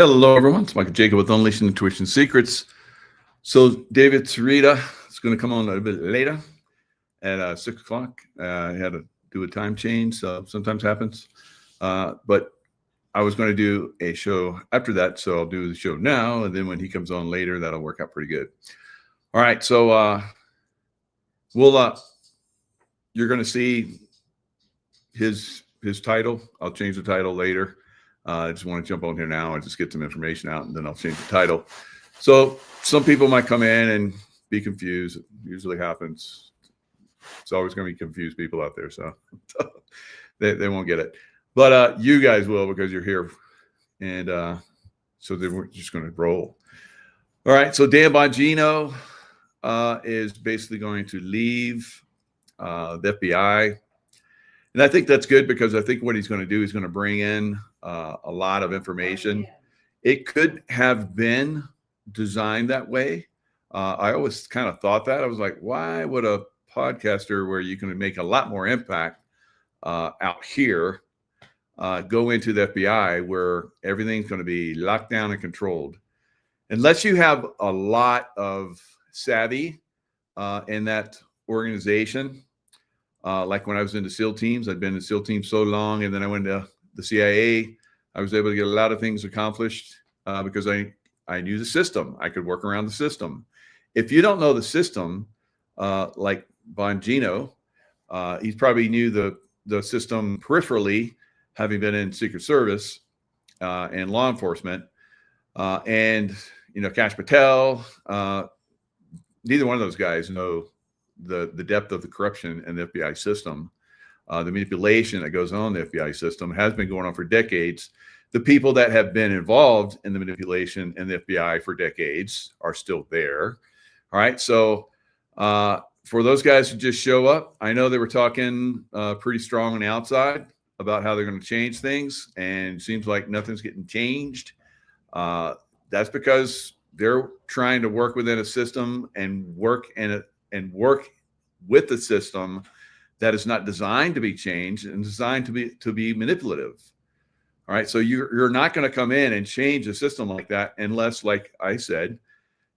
Hello, everyone. It's Michael Jaco with Unleashing Intuition Secrets. So David Sarita is going to come on a little bit later at 6 o'clock. I had to do a time change, so sometimes happens. But I was going to do a show after that, so I'll do the show now, and then when he comes on later, that'll work out pretty good. All right, so you're going to see his title. I'll change the title later. I just want to jump on here now and just get some information out, and then I'll change the title. So some people might come in and be confused. It usually happens. It's always going to be confused people out there, so they won't get it. But you guys will, because you're here. And so we're just going to roll. All right, so Dan Bongino is basically going to leave the FBI. And I think that's good, because I think what he's going to do is going to bring in a lot of information. It could have been designed that way. I always kind of thought that. I was like, why would a podcaster where you can make a lot more impact out here go into the FBI, where everything's going to be locked down and controlled? Unless you have a lot of savvy in that organization. Like when I was in the SEAL teams, I'd been in the SEAL teams so long, and then I went to the CIA. I was able to get a lot of things accomplished because I knew the system. I could work around the system. If you don't know the system, like Bongino, he probably knew the system peripherally, having been in Secret Service and law enforcement, and Kash Patel. Neither one of those guys know the depth of the corruption in the FBI system. The manipulation that goes on in the FBI system has been going on for decades. The people that have been involved in the manipulation in the FBI for decades are still there. All right. So for those guys who just show up, I know they were talking pretty strong on the outside about how they're going to change things, and it seems like nothing's getting changed. That's because they're trying to work within a system and work with the system that is not designed to be changed and designed to be manipulative. All right. So you're not going to come in and change a system like that unless, like I said,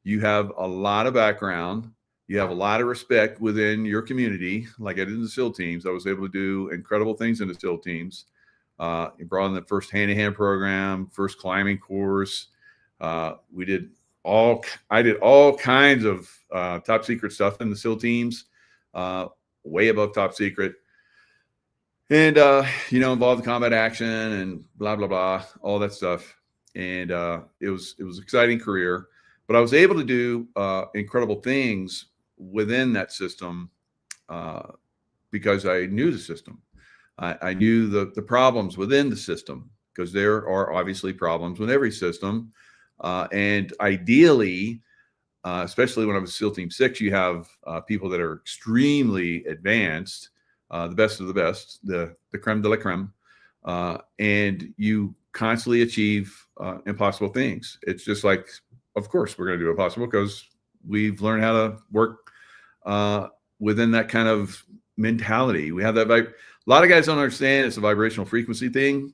you have a lot of background, you have a lot of respect within your community. Like I did in the SEAL teams, I was able to do incredible things in the SEAL teams. You brought in the first hand-to-hand program, first climbing course. I did all kinds of top secret stuff in the SEAL teams, way above top secret. And, involved in combat action and blah, blah, blah, all that stuff. And it was an exciting career. But I was able to do incredible things within that system because I knew the system. I knew the problems within the system, because there are obviously problems with every system. And ideally, especially when I was SEAL Team 6, you have people that are extremely advanced, the best of the best, the creme de la creme, and you constantly achieve impossible things. It's just like, of course, we're going to do impossible because we've learned how to work within that kind of mentality. We have that. A lot of guys don't understand it's a vibrational frequency thing.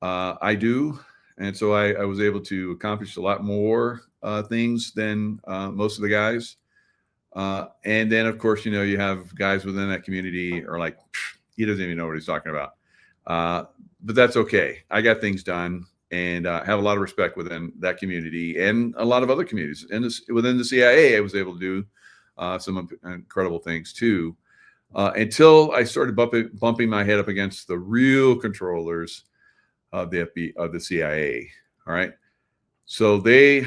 I do. And so I was able to accomplish a lot more things than most of the guys. And then, of course, you have guys within that community are like, he doesn't even know what he's talking about. But that's okay. I got things done, and have a lot of respect within that community and a lot of other communities. And within the CIA, I was able to do some incredible things too, until I started bumping my head up against the real controllers of the CIA. All right. So they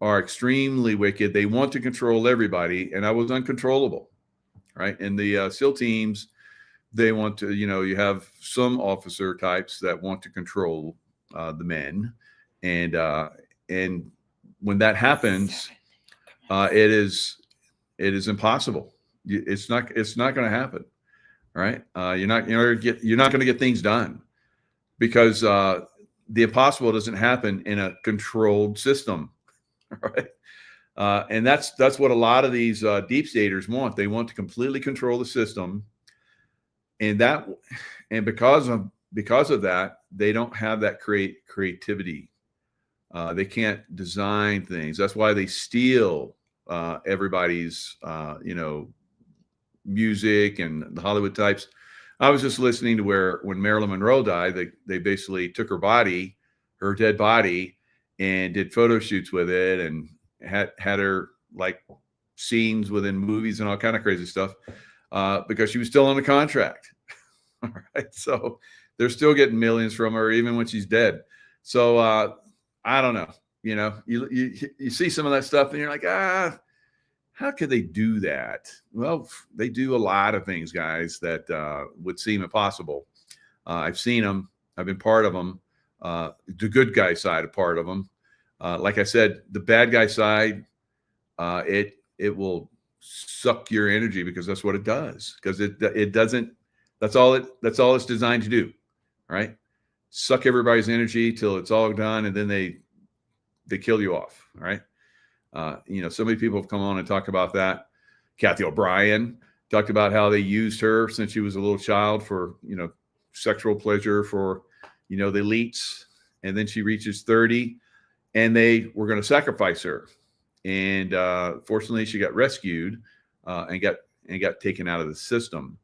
are extremely wicked. They want to control everybody, and I was uncontrollable. Right. In the SEAL teams, they want to, you have some officer types that want to control the men. And when that happens, it is impossible. It's not going to happen. Right. You're not going to get things done, because the impossible doesn't happen in a controlled system, right? And that's what a lot of these deep staters want. They want to completely control the system, and because of that, they don't have that creativity. They can't design things. That's why they steal everybody's, music and the Hollywood types. I was just listening to where when Marilyn Monroe died, they basically took her body, her dead body, and did photo shoots with it and had her like scenes within movies and all kind of crazy stuff because she was still on the contract. All right. So they're still getting millions from her even when she's dead. So I don't know. You see some of that stuff and you're like, how could they do that? Well, they do a lot of things, guys, that would seem impossible. I've seen them. I've been part of them. The good guy side, a part of them. Like I said, the bad guy side, it will suck your energy because that's what it does. Because it doesn't. That's all it's designed to do. Right? Suck everybody's energy till it's all done, and then they kill you off. All right. So many people have come on and talked about that. Kathy O'Brien talked about how they used her since she was a little child for, sexual pleasure for, the elites. And then she reaches 30 and they were going to sacrifice her. And fortunately, she got rescued and got taken out of the system.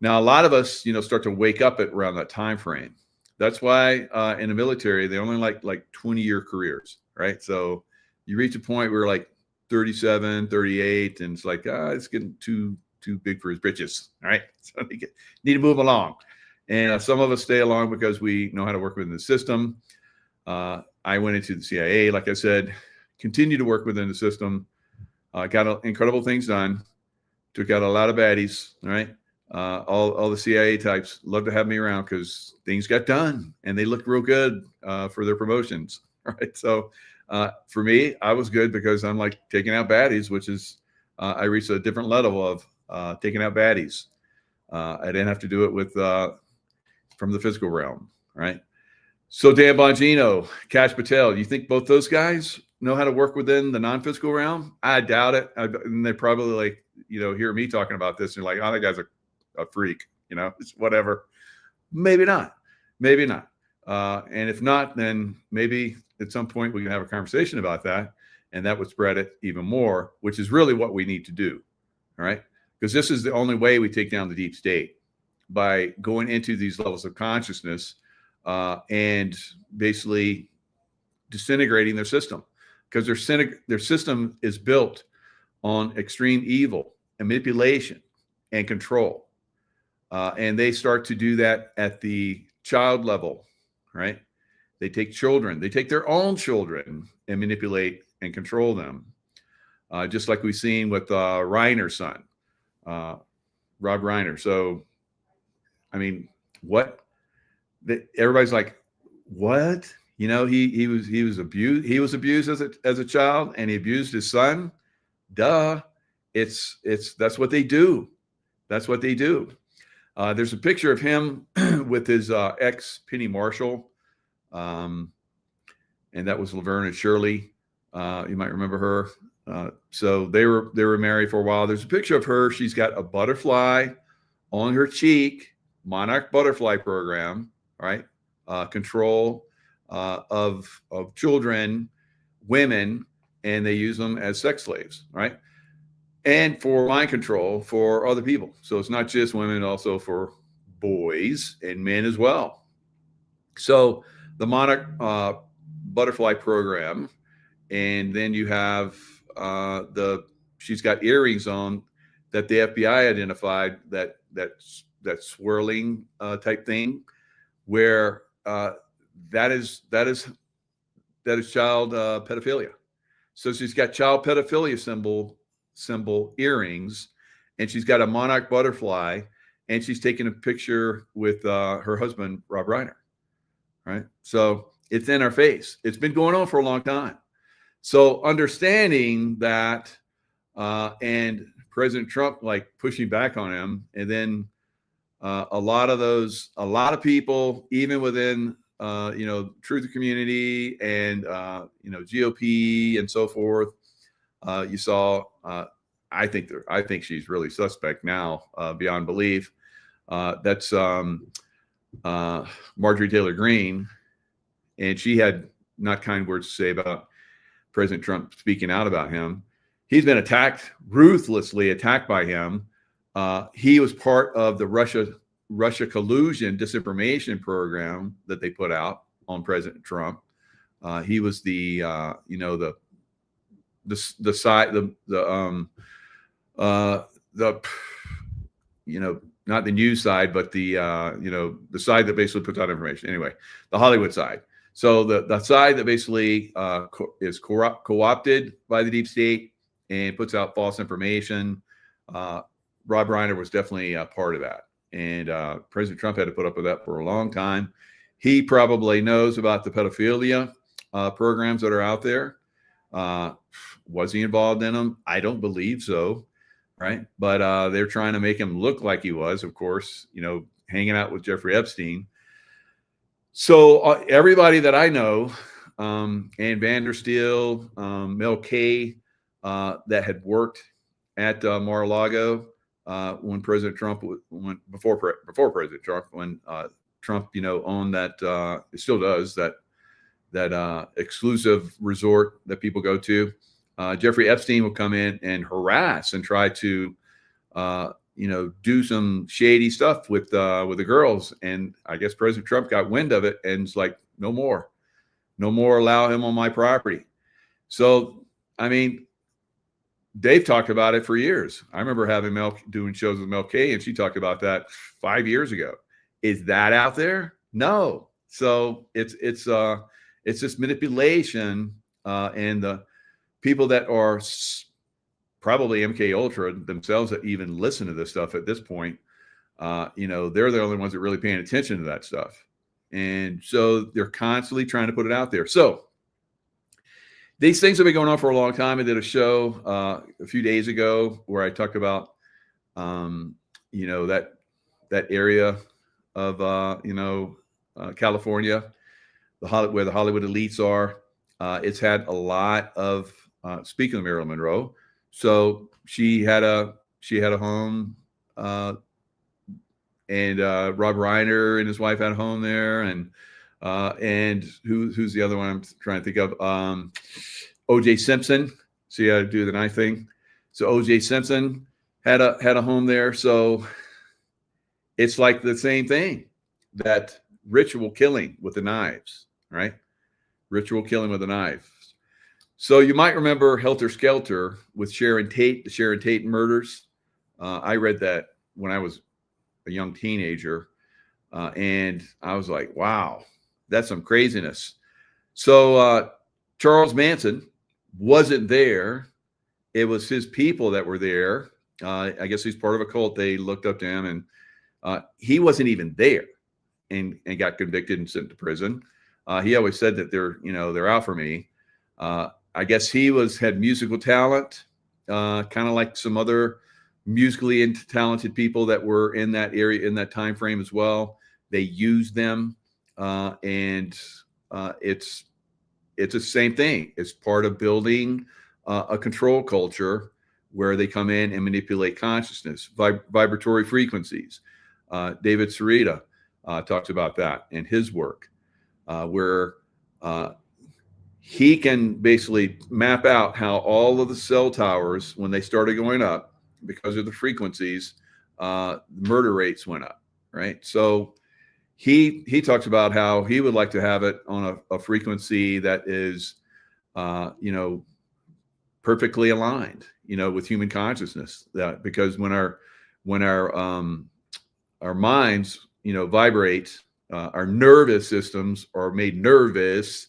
Now, a lot of us, start to wake up at around that time frame. That's why in the military, they only like 20-year careers, right? So you reach a point where like 37, 38, and it's like, it's getting too big for his britches. All right. So need to move along. And some of us stay along because we know how to work within the system. I went into the CIA, like I said, continue to work within the system. Got incredible things done. Took out a lot of baddies. All right. All the CIA types love to have me around because things got done and they looked real good for their promotions. All right. So, for me, I was good because I'm like taking out baddies, which is I reached a different level of taking out baddies. I didn't have to do it with from the physical realm, right? So Dan Bongino, Cash Patel, you think both those guys know how to work within the non-physical realm? I doubt it. And they probably hear me talking about this and like, oh, that guy's a freak, it's whatever. Maybe not. And if not, then maybe at some point we can have a conversation about that, and that would spread it even more, which is really what we need to do. All right. Because this is the only way we take down the deep state, by going into these levels of consciousness and basically disintegrating their system, because their system is built on extreme evil and manipulation and control. And they start to do that at the child level, right? They take their own children and manipulate and control them. Just like we've seen with Reiner's son, Rob Reiner. So, I mean, what? Everybody's like, what? He was abused. He was abused as a child, and he abused his son. Duh. That's what they do. That's what they do. There's a picture of him with his ex Penny Marshall. And that was Laverne and Shirley. You might remember her. So they were married for a while. There's a picture of her. She's got a butterfly on her cheek, monarch butterfly program, right? Control of children, women, and they use them as sex slaves, right? And for mind control for other people. So it's not just women, also for boys and men as well. So the monarch butterfly program, and then you have she's got earrings on that the FBI identified that swirling type thing, where that is child pedophilia. So she's got child pedophilia symbol earrings, and she's got a monarch butterfly, and she's taking a picture with her husband Rob Reiner. Right. So it's in our face. It's been going on for a long time. So understanding that, and President Trump like pushing back on him, and then a lot of people, even within truth community and GOP and so forth, you saw. I think she's really suspect now, beyond belief. That's Marjorie Taylor Greene, and she had not kind words to say about President Trump speaking out about him. He's been attacked, ruthlessly attacked by him. He was part of the Russia collusion disinformation program that they put out on President Trump. He was the side, not the news side, but the side that basically puts out information. Anyway, the Hollywood side. So the side that basically is co-opted by the deep state and puts out false information. Rob Reiner was definitely a part of that. And President Trump had to put up with that for a long time. He probably knows about the pedophilia programs that are out there. Was he involved in them? I don't believe so. Right. But they're trying to make him look like he was, of course, hanging out with Jeffrey Epstein. So everybody that I know, Ann Vandersteel, Mel K, that had worked at Mar-a-Lago when President Trump went before President Trump, when Trump, owned that, it still does, that exclusive resort that people go to. Jeffrey Epstein will come in and harass and try to, do some shady stuff with the girls. And I guess President Trump got wind of it and it's like, no more allow him on my property. So, I mean, they've talked about it for years. I remember having doing shows with Mel K, and she talked about that 5 years ago. Is that out there? No. So it's this manipulation, and the people that are probably MK Ultra themselves that even listen to this stuff at this point, they're the only ones that are really paying attention to that stuff. And so they're constantly trying to put it out there. So these things have been going on for a long time. I did a show a few days ago where I talked about, that area of, California, where the Hollywood elites are. It's had a lot of, speaking of Marilyn Monroe, so she had a home, and Rob Reiner and his wife had a home there, and who's the other one I'm trying to think of? O.J. Simpson. See how to do the knife thing. So O.J. Simpson had a home there. So it's like the same thing, that ritual killing with the knives, right? Ritual killing with a knife. So you might remember Helter Skelter with Sharon Tate, the Sharon Tate murders. I read that when I was a young teenager, and I was like, wow, that's some craziness. So Charles Manson wasn't there. It was his people that were there. I guess he's part of a cult. They looked up to him, and he wasn't even there, and got convicted and sent to prison. He always said that they're out for me. I guess he had musical talent, kind of like some other musically talented people that were in that area in that time frame as well. They used them, and it's the same thing. It's part of building a control culture where they come in and manipulate consciousness, vibratory frequencies. David Sarita talks about that in his work, where he can basically map out how all of the cell towers, when they started going up because of the frequencies, murder rates went up, right? So he talks about how he would like to have it on a frequency that is, perfectly aligned, with human consciousness. That because when our minds, vibrate, our nervous systems are made nervous,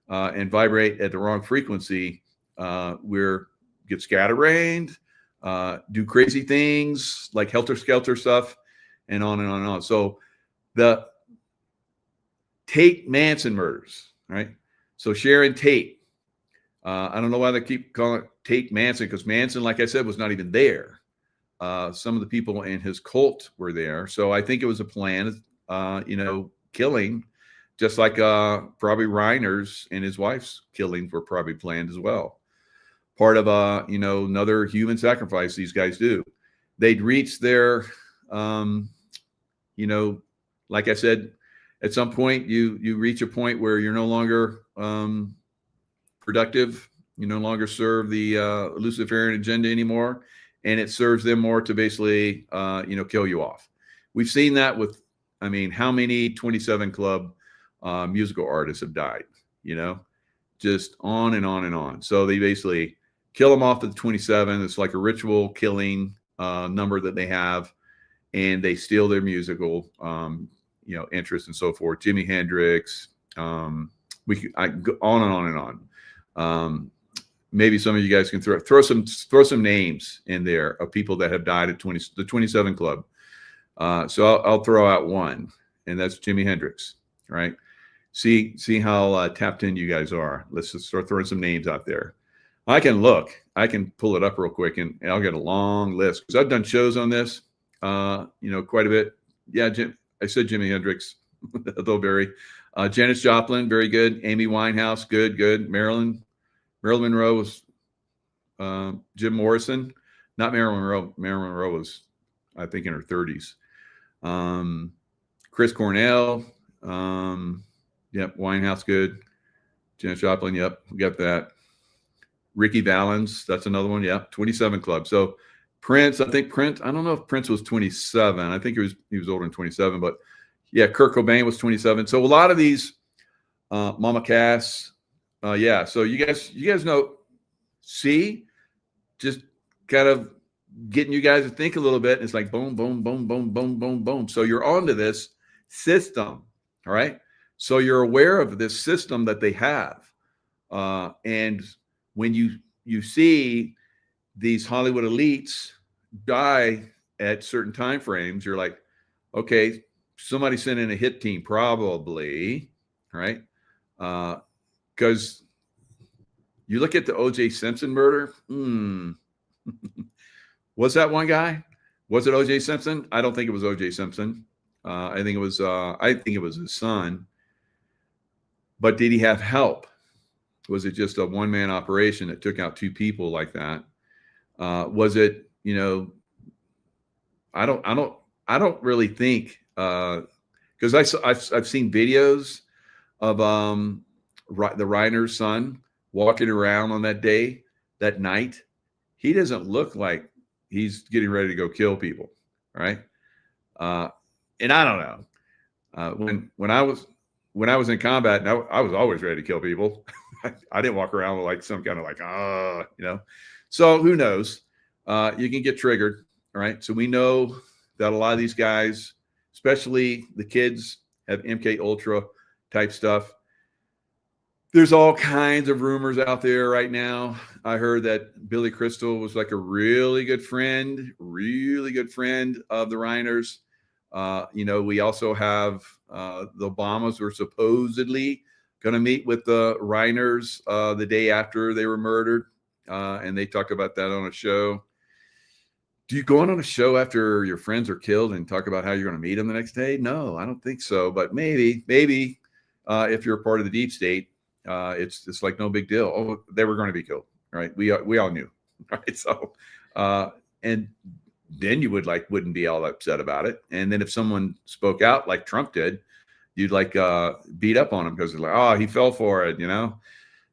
and vibrate at the wrong frequency, we're get scatterbrained, do crazy things like Helter Skelter stuff, and on and on and on. So the Tate Manson murders, right? So Sharon Tate, I don't know why they keep calling it Tate Manson, because Manson, like I said, was not even there. Some of the people in his cult were there. So I think it was a plan, killing, just like probably Reiner's and his wife's killings were probably planned as well. Part of another human sacrifice these guys do. They'd reach their, like I said, at some point you reach a point where you're no longer productive. You no longer serve the Luciferian agenda anymore, and it serves them more to basically, kill you off. We've seen that with, I mean, how many 27 Club musical artists have died, just on and on and on. So they basically kill them off at the 27. It's like a ritual killing number that they have, and they steal their musical, interest and so forth. Jimi Hendrix, I go on and on and on. Maybe some of you guys can throw some names in there of people that have died at the 27 Club. So I'll throw out one, and that's Jimi Hendrix, right? See how tapped in you guys are. Let's just start throwing some names out there. I can pull it up real quick, and I'll get a long list because I've done shows on this, quite a bit. Yeah, I said Jimi Hendrix, though Barry. Janis Joplin, very good. Amy Winehouse, good. Marilyn Monroe was Jim Morrison, not Marilyn Monroe. Marilyn Monroe was, I think, in her 30s. Chris Cornell, yep. Winehouse, good. Janis Joplin, yep, we got that. Ricky Valens, that's another one, yep. 27 Club. So Prince, I don't know if Prince was 27. I think he was older than 27, but yeah, Kurt Cobain was 27. So a lot of these, Mama Cass. Yeah, so you guys know, just kind of getting you guys to think a little bit. It's like boom, boom, boom, boom, boom, boom, boom. So you're onto this system, all right? So you're aware of this system that they have. And when you see these Hollywood elites die at certain time frames, you're like, okay, somebody sent in a hit team, probably, right? Because you look at the O.J. Simpson murder. Was that one guy? Was it O.J. Simpson? I don't think it was O.J. Simpson. I think it was his son. But did he have help? Was it just a one-man operation that took out two people like that? Was it? I don't really think, because I've seen videos of the Reiner's son walking around on that night. He doesn't look like he's getting ready to go kill people, right? And I don't know. When I was in combat, I was always ready to kill people. I didn't walk around with like some kind of So who knows? You can get triggered, all right? So we know that a lot of these guys, especially the kids, have MK Ultra type stuff. There's all kinds of rumors out there right now. I heard that Billy Crystal was like a really good friend of the Reiners. We also have the Obamas were supposedly going to meet with the Reiners the day after they were murdered. And they talked about that on a show. Do you go on a show after your friends are killed and talk about how you're going to meet them the next day? No, I don't think so. But maybe if you're a part of the deep state, it's like no big deal. Oh, they were going to be killed, right? We all knew, right? So, and then you wouldn't be all upset about it. And then if someone spoke out like Trump did, you'd beat up on him because it's like, oh, he fell for it,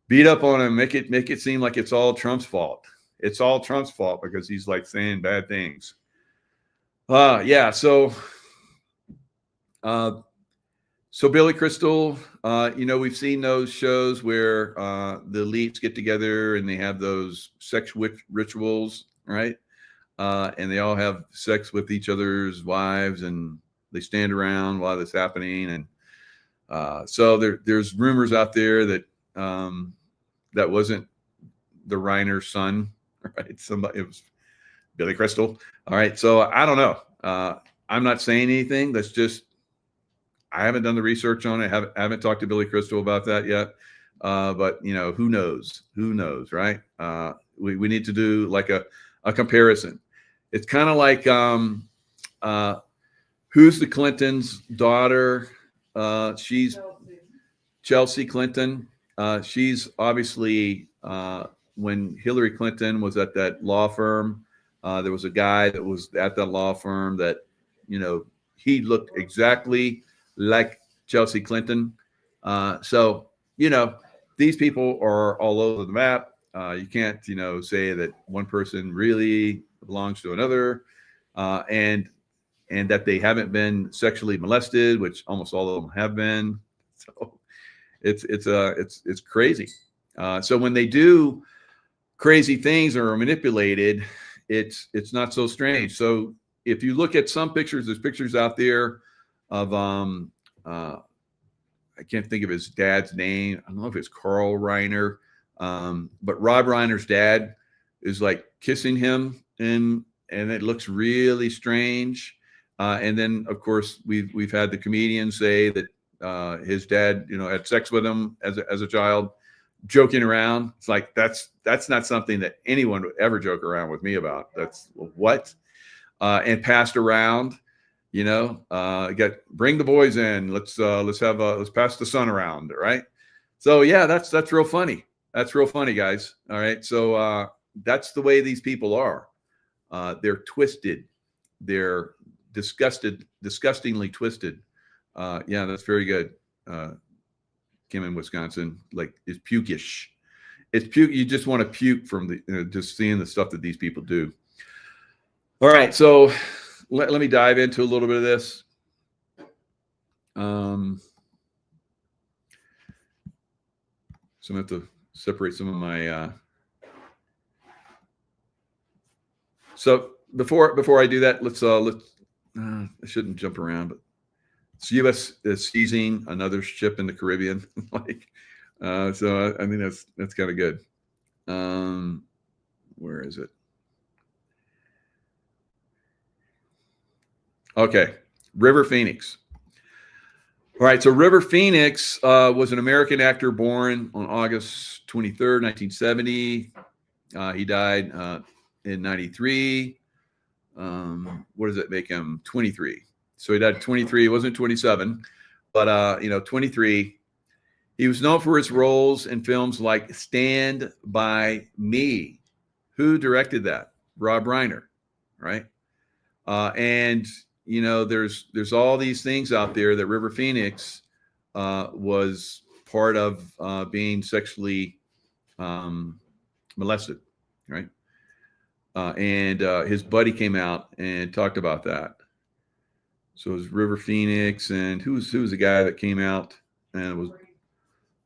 beat up on him, make it seem like it's all Trump's fault. It's all Trump's fault because he's like saying bad things. Yeah. So Billy Crystal, we've seen those shows where the elites get together and they have those sex rituals, right? And they all have sex with each other's wives and they stand around while that's happening. And so there's rumors out there that that wasn't the Reiner son, right? It was Billy Crystal. All right. So I don't know. I'm not saying anything. That's just, I haven't done the research on it. I haven't talked to Billy Crystal about that yet. But who knows? Who knows, right? We need to do like a comparison. It's kind of like who's the Clinton's daughter? She's Chelsea Clinton. She's obviously when Hillary Clinton was at that law firm, there was a guy that was at that law firm that he looked exactly like Chelsea Clinton. So these people are all over the map. You can't, say that one person really belongs to another, and that they haven't been sexually molested, which almost all of them have been. So it's crazy. So when they do crazy things or are manipulated, it's not so strange. So if you look at some pictures, there's pictures out there of I can't think of his dad's name. I don't know if it's Carl Reiner, but Rob Reiner's dad is like kissing him, and it looks really strange. And then, of course, we've had the comedian say that his dad, had sex with him as a child, joking around. It's like that's not something that anyone would ever joke around with me about. That's what, and passed around. Bring the boys in. Let's pass the sun around, right? So yeah, that's real funny. That's real funny, guys. All right. So that's the way these people are. They're twisted. They're disgustingly twisted. Yeah, that's very good. Kim in Wisconsin, like, is pukish. It's puke. You just want to puke from the just seeing the stuff that these people do. All right. So let me dive into a little bit of this. So I'm going to have to separate some of my. So before I do that, let's I shouldn't jump around, but it's U.S. is seizing another ship in the Caribbean. So I mean that's kind of good. Where is it? Okay, River Phoenix. All right, so River Phoenix was an American actor born on August 23rd, 1970. He died in 93. What does that make him? 23. So he died at 23. He wasn't 27, but 23. He was known for his roles in films like Stand By Me. Who directed that? Rob Reiner, right? And there's all these things out there that River Phoenix was part of being sexually molested, right? And his buddy came out and talked about that. So it was River Phoenix, and who was the guy that came out? And it was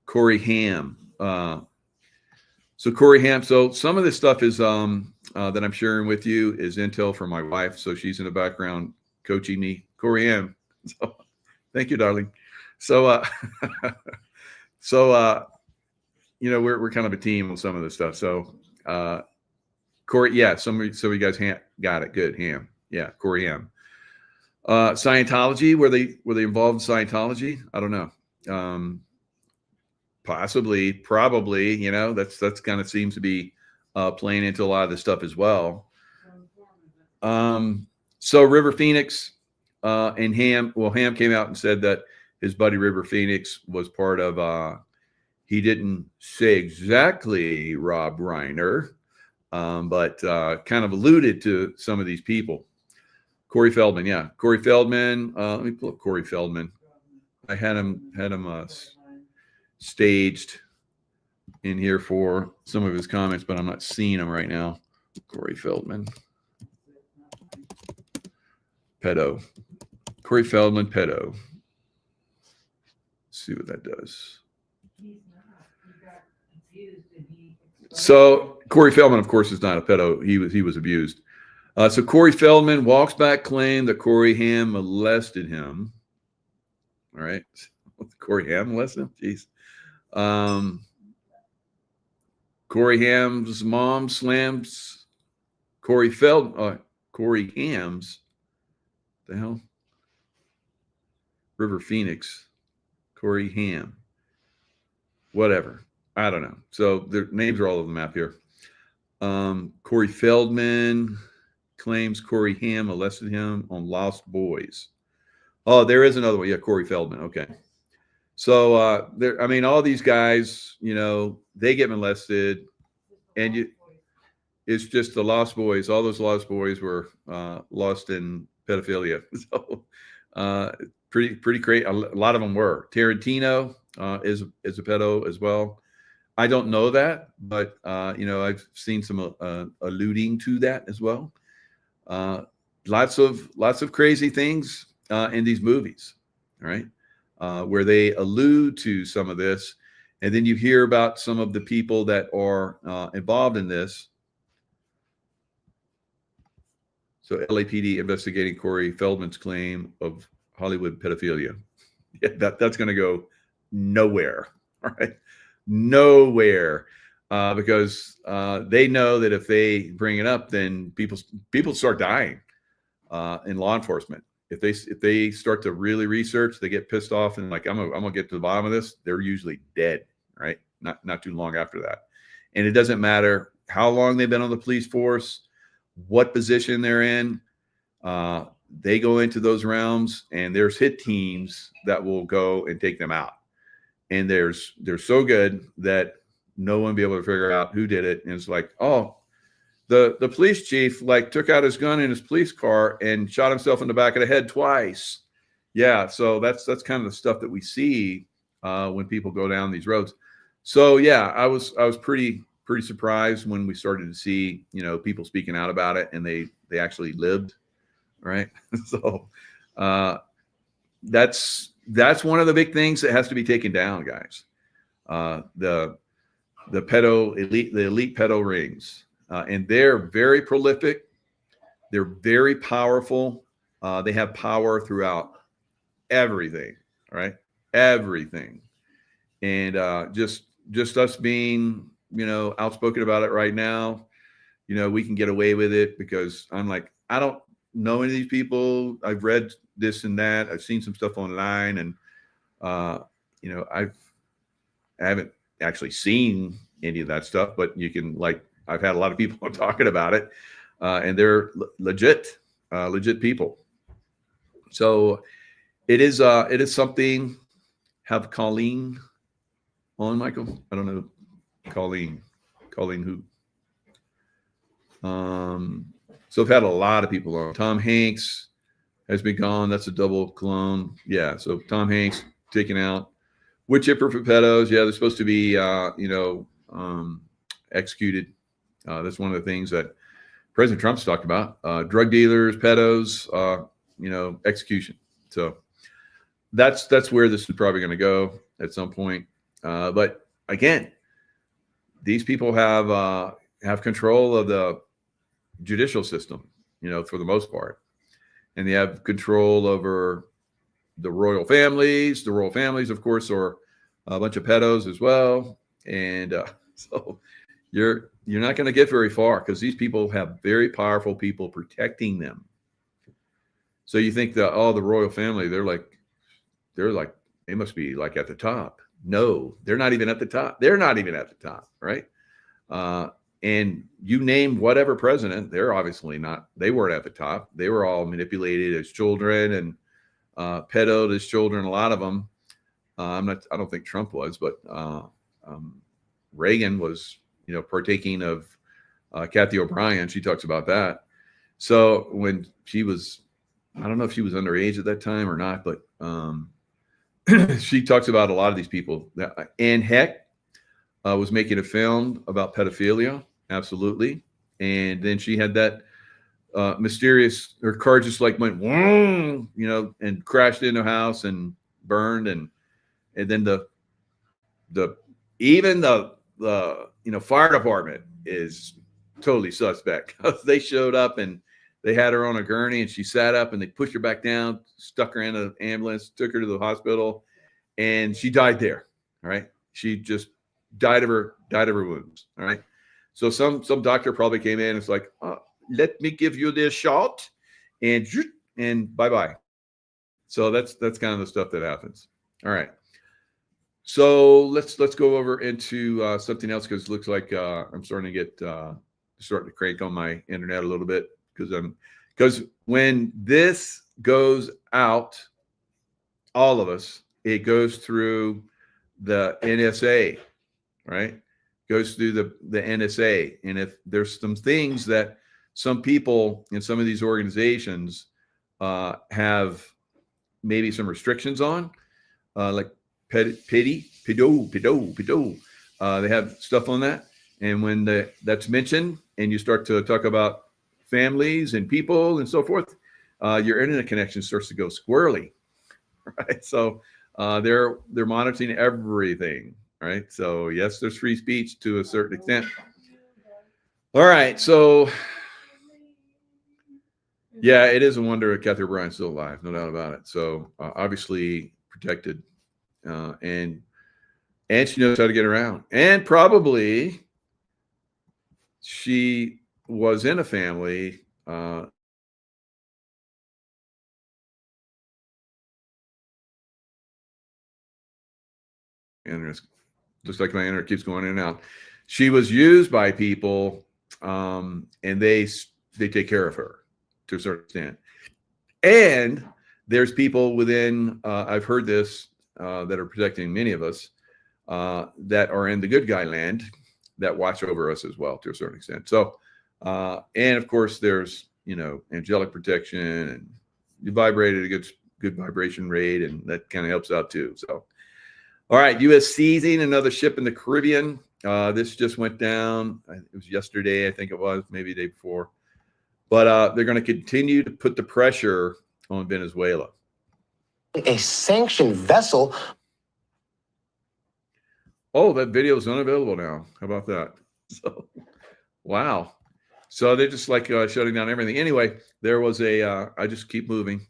Corey Haim. So Corey Haim. So some of this stuff is that I'm sharing with you is intel from my wife. So she's in the background coaching me. Corey Haim. So, thank you, darling. So we're kind of a team with some of this stuff. So Corey, yeah, some of you guys got it. Good. Ham. Yeah, Corey Haim. Scientology, were they involved in Scientology? I don't know. Possibly, probably, that's kind of seems to be playing into a lot of this stuff as well. So River Phoenix and Ham came out and said that his buddy River Phoenix was part of, he didn't say exactly Rob Reiner, but kind of alluded to some of these people. Corey Feldman, yeah. Corey Feldman. Let me pull up Corey Feldman. I had him staged in here for some of his comments, but I'm not seeing him right now. Corey Feldman. Pedo. Corey Feldman, pedo. Let's see what that does. So Corey Feldman, of course, is not a pedo. He was abused. So Corey Feldman walks back claim that Corey Haim molested him. All right. Corey Haim molested him? Jeez. Corey Haim's mom slams Corey Haim's, the hell? River Phoenix. Corey Haim. Whatever. I don't know. So their names are all over the map here. Corey Feldman claims Corey Haim molested him on Lost Boys. Oh, there is another one. Yeah, Corey Feldman. Okay. So all these guys, they get molested, and it's just the Lost Boys. All those Lost Boys were lost in pedophilia. So pretty crazy. A lot of them were. Tarantino is a pedo as well. I don't know that, but I've seen some alluding to that as well. Lots of crazy things in these movies, right? Where they allude to some of this, and then you hear about some of the people that are involved in this. So LAPD investigating Corey Feldman's claim of Hollywood pedophilia. Yeah, that's going to go nowhere, right? Nowhere, because they know that if they bring it up, then people start dying in law enforcement. If they start to really research, they get pissed off and like, I'm gonna get to the bottom of this. They're usually dead, right? Not too long after that. And it doesn't matter how long they've been on the police force, what position they're in. They go into those realms, and there's hit teams that will go and take them out. And they're so good that no one will be able to figure out who did it. And it's like, oh, the police chief like took out his gun in his police car and shot himself in the back of the head twice. Yeah, so that's kind of the stuff that we see when people go down these roads. So yeah, I was pretty surprised when we started to see people speaking out about it, and they actually lived, right? So that's one of the big things that has to be taken down, guys. The elite pedo rings, and they're very prolific. They're very powerful. They have power throughout everything, right? Everything. And just us being, outspoken about it right now, we can get away with it because I'm like, I don't know any of these people. I've read this and that. I've seen some stuff online, and I haven't actually seen any of that stuff, but you can, like, I've had a lot of people talking about it, and they're legit people. So it is something. Have Colleen on, Michael? I don't know. Colleen who? So I've had a lot of people on. Tom Hanks has been gone. That's a double clone. Yeah. So Tom Hanks taken out. Wood chipper for pedos. Yeah, they're supposed to be, executed. That's one of the things that President Trump's talked about. Drug dealers, pedos, execution. So that's where this is probably going to go at some point. But again, these people have control of the judicial system, for the most part, and they have control over the royal families. The royal families, of course, are a bunch of pedos as well, and so you're not going to get very far because these people have very powerful people protecting them. So you think that the royal family, they're like they must be like at the top. No, they're not even at the top. They're not even at the top, right? And you name whatever president, they're obviously not. They weren't at the top. They were all manipulated as children and pedoed as children. A lot of them. I don't think Trump was, but Reagan was, partaking of Kathy O'Brien. She talks about that. So when she was, I don't know if she was underage at that time or not, but she talks about a lot of these people. Anne Heck was making a film about pedophilia. Absolutely. And then she had that mysterious, her car just like went, and crashed into a house and burned. And then the fire department is totally suspect. They showed up and they had her on a gurney, and she sat up, and they pushed her back down, stuck her in an ambulance, took her to the hospital, and she died there. All right. She just died of her wounds. All right. So some doctor probably came in and it's like, let me give you this shot and bye-bye. So that's kind of the stuff that happens. All right. So let's go over into something else, because it looks like I'm starting to crank on my internet a little bit, because when this goes out, all of us, it goes through the NSA, right? Goes through the NSA. And if there's some things that some people in some of these organizations have maybe some restrictions on, like pedo, They have stuff on that. And when that's mentioned and you start to talk about families and people and so forth, your internet connection starts to go squirrely, right? So they're monitoring everything, right? So yes, there's free speech to a certain extent. All right, so yeah, it is a wonder that Kathy O'Brien's still alive, no doubt about it. So obviously protected, and she knows how to get around, and probably she was in a family. And it's just like my internet keeps going in and out. She was used by people, and they take care of her to a certain extent. And there's people within, I've heard this, that are protecting many of us, that are in the good guy land that watch over us as well to a certain extent. So, and of course, there's, angelic protection, and you vibrate at a good vibration rate, and that kind of helps out too. So, all right, U.S. seizing another ship in the Caribbean. This just went down. It was yesterday, I think it was, maybe the day before. But they're going to continue to put the pressure on Venezuela. A sanctioned vessel. Oh, that video is unavailable now. How about that? So, wow. So they're just like shutting down everything. Anyway, there was I just keep moving.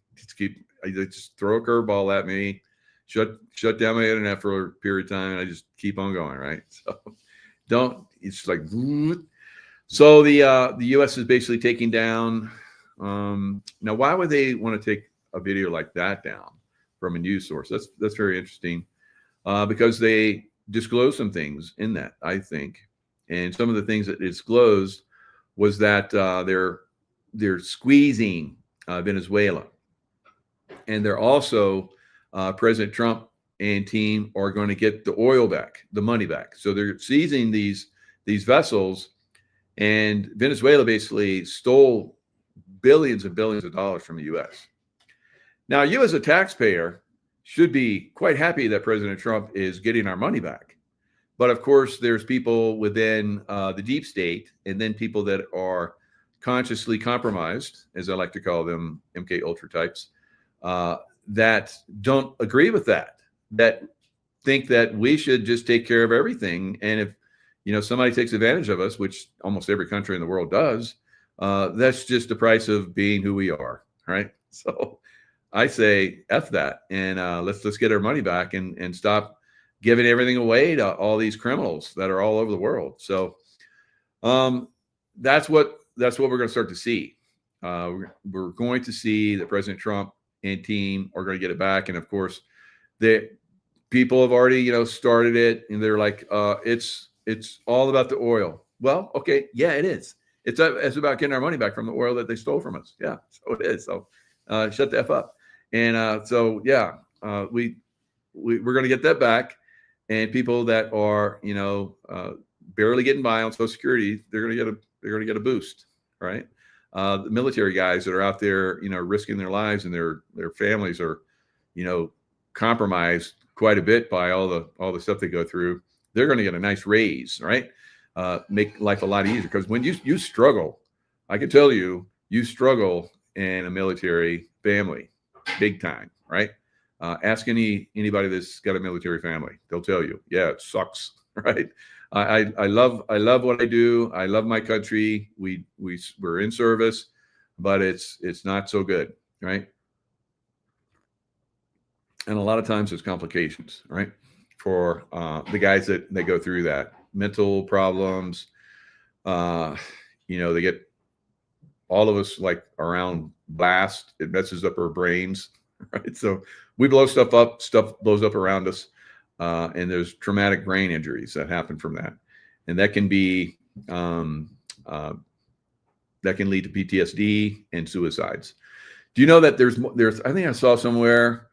I just throw a curveball at me, shut down my internet for a period of time, and I just keep on going, right? So it's like, so the U.S. is basically taking down. Now, why would they want to take a video like that down from a news source? That's very interesting, because they disclosed some things in that, I think, and some of the things that disclosed was that they're squeezing Venezuela, and they're also President Trump and team are going to get the oil back, the money back. So they're seizing these vessels, and Venezuela basically stole billions and billions of dollars from the U.S. Now, you as a taxpayer should be quite happy that President Trump is getting our money back. But of course, there's people within the deep state, and then people that are consciously compromised, as I like to call them, MK Ultra types, that don't agree with that think that we should just take care of everything. And if somebody takes advantage of us, which almost every country in the world does, that's just the price of being who we are, right? So I say F that, and let's get our money back and stop giving everything away to all these criminals that are all over the world. So that's what we're going to start to see. We're going to see that President Trump and team are going to get it back. And of course, the people have already, started it, and they're like, it's all about the oil. Well, okay. Yeah, it is. It's about getting our money back from the oil that they stole from us. Yeah. So it is. So shut the F up. And so, yeah, we're going to get that back. And people that are, barely getting by on Social Security, they're going to get a boost, right? The military guys that are out there, risking their lives, and their families are, compromised quite a bit by all the stuff they go through. They're going to get a nice raise, right? Make life a lot easier, because when you struggle, I can tell you struggle in a military family, big time, right? Ask anybody that's got a military family. They'll tell you, yeah, it sucks, right? I love what I do. I love my country. We're in service, but it's not so good, right? And a lot of times there's complications, right? For the guys that they go through that, mental problems. They get, all of us, like, around blast. It messes up our brains, right? So we blow stuff up, stuff blows up around us, and there's traumatic brain injuries that happen from that, and that can be that can lead to PTSD and suicides. Do you know that there's I think I saw somewhere,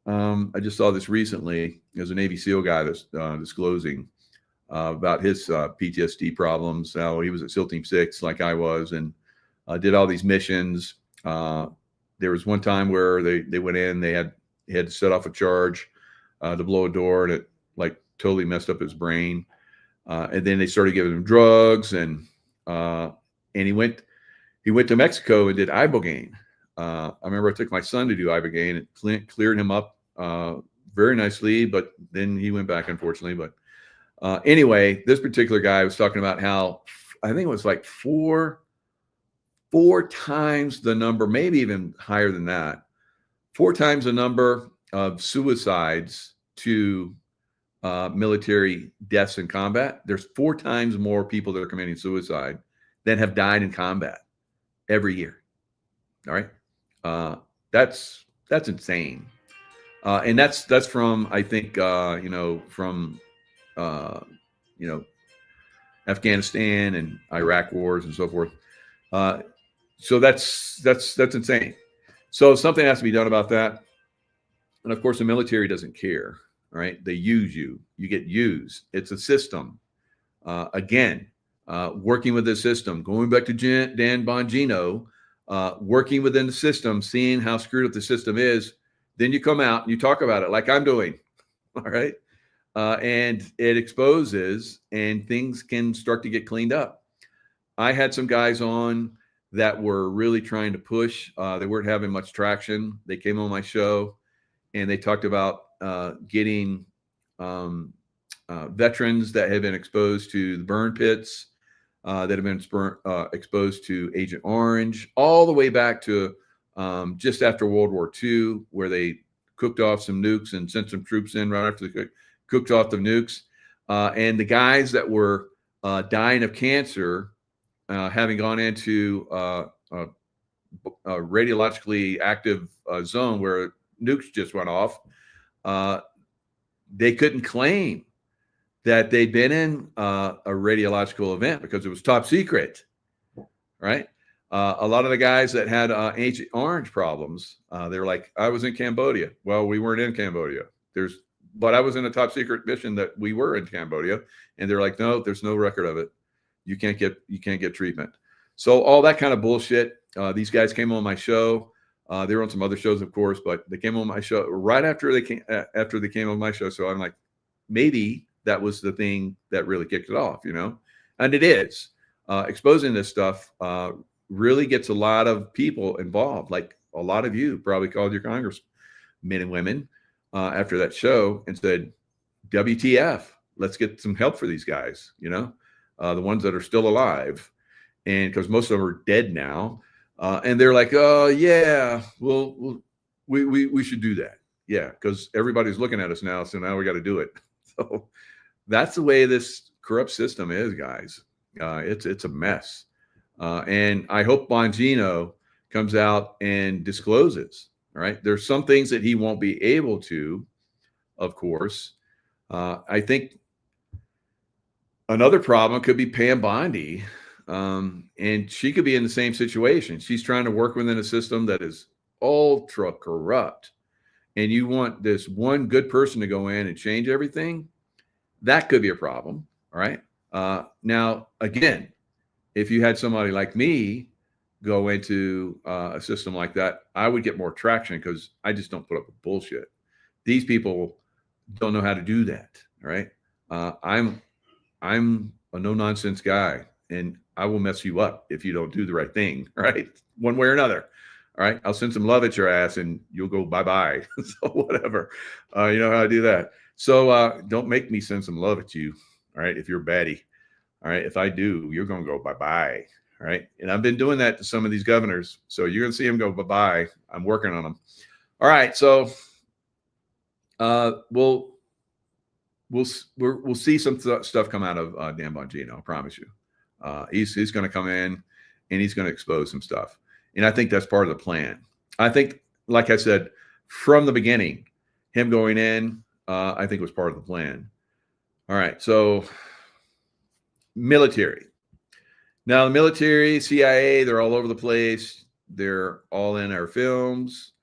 I just saw this recently. There's a Navy SEAL guy that's disclosing about his PTSD problems. How he was at SEAL Team 6, like I was, and did all these missions. There was one time where they went in, they had to set off a charge to blow a door, and it, like, totally messed up his brain. And then they started giving him drugs, and he went to Mexico and did ibogaine. I remember I took my son to do ibogaine. It cleared him up very nicely, but then he went back, unfortunately. But anyway, this particular guy was talking about how I think it was like four times the number, maybe even higher than that, 4 times the number of suicides to military deaths in combat. There's 4 times more people that are committing suicide than have died in combat every year. All right. That's insane. And that's from, I think, from, Afghanistan and Iraq wars and so forth. So that's insane. So something has to be done about that. And of course, the military doesn't care. All right. They use you. You get used. It's a system. Again, working with the system, going back to Dan Bongino, working within the system, seeing how screwed up the system is. Then you come out and you talk about it like I'm doing. All right. And it exposes, and things can start to get cleaned up. I had some guys on that were really trying to push. They weren't having much traction. They came on my show and they talked about getting veterans that have been exposed to the burn pits, that have been exposed to Agent Orange, all the way back to just after World War II, where they cooked off some nukes and sent some troops in right after they cooked off the nukes. And the guys that were dying of cancer, having gone into a radiologically active zone where nukes just went off, they couldn't claim that they'd been in a radiological event because it was top secret, right? A lot of the guys that had Agent Orange problems, they were like, I was in Cambodia. Well, we weren't in Cambodia. But I was in a top secret mission that we were in Cambodia. And they're like, no, there's no record of it. You can't get treatment. So all that kind of bullshit. These guys came on my show. They were on some other shows, of course, but they came on my show right after they came on my show. So I'm like, maybe that was the thing that really kicked it off, and it is. Exposing this stuff really gets a lot of people involved. Like a lot of you probably called your congressmen and women after that show and said, WTF, let's get some help for these guys, the ones that are still alive. And because most of them are dead now. And they're like, oh, yeah, well, we should do that. Yeah, because everybody's looking at us now. So now we got to do it. So that's the way this corrupt system is, guys. It's a mess. And I hope Bongino comes out and discloses. All right. There's some things that he won't be able to, of course. I think another problem could be Pam Bondi. And she could be in the same situation. She's trying to work within a system that is ultra corrupt. And you want this one good person to go in and change everything. That could be a problem. All right. Now, again, if you had somebody like me go into a system like that, I would get more traction because I just don't put up with bullshit. These people don't know how to do that. All right. I'm a no nonsense guy, and I will mess you up if you don't do the right thing. Right. One way or another. All right. I'll send some love at your ass and you'll go bye-bye. So whatever. You know how I do that. So don't make me send some love at you. All right. If you're a baddie. All right. If I do, you're going to go bye-bye. All right. And I've been doing that to some of these governors. So you're going to see them go bye-bye. I'm working on them. All right. So we'll see some stuff come out of Dan Bongino. I promise you. He's going to come in and he's going to expose some stuff. And I think that's part of the plan. I think, like I said, from the beginning, him going in, I think was part of the plan. All right. So military. Now, the military, CIA, they're all over the place. They're all in our films.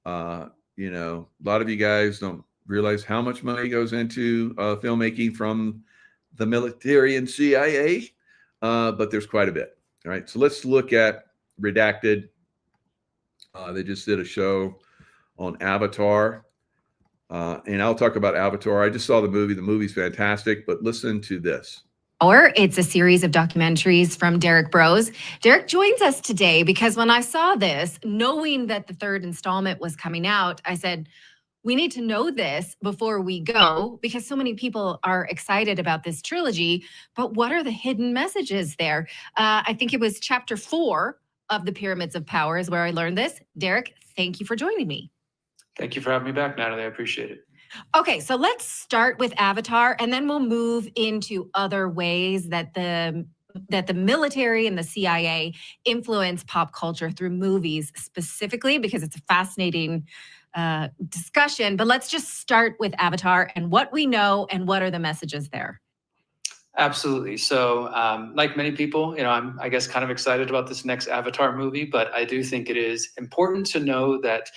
A lot of you guys don't realize how much money goes into filmmaking from the military and CIA, but there's quite a bit. All right. So let's look at Redacted. They just did a show on Avatar. And I'll talk about Avatar. I just saw the movie. The movie's fantastic, but listen to this. Or it's a series of documentaries from Derek Bros. Derek joins us today because when I saw this, knowing that the third installment was coming out, I said, we need to know this before we go because so many people are excited about this trilogy. But what are the hidden messages there? I think it was chapter 4 of the Pyramids of Power is where I learned this. Derek, thank you for joining me. Thank you for having me back, Natalie. I appreciate it. Okay, so let's start with Avatar, and then we'll move into other ways that the military and the CIA influence pop culture through movies specifically, because it's a fascinating discussion. But let's just start with Avatar and what we know and what are the messages there. Absolutely. So, like many people, I'm, I guess, kind of excited about this next Avatar movie, but I do think it is important to know that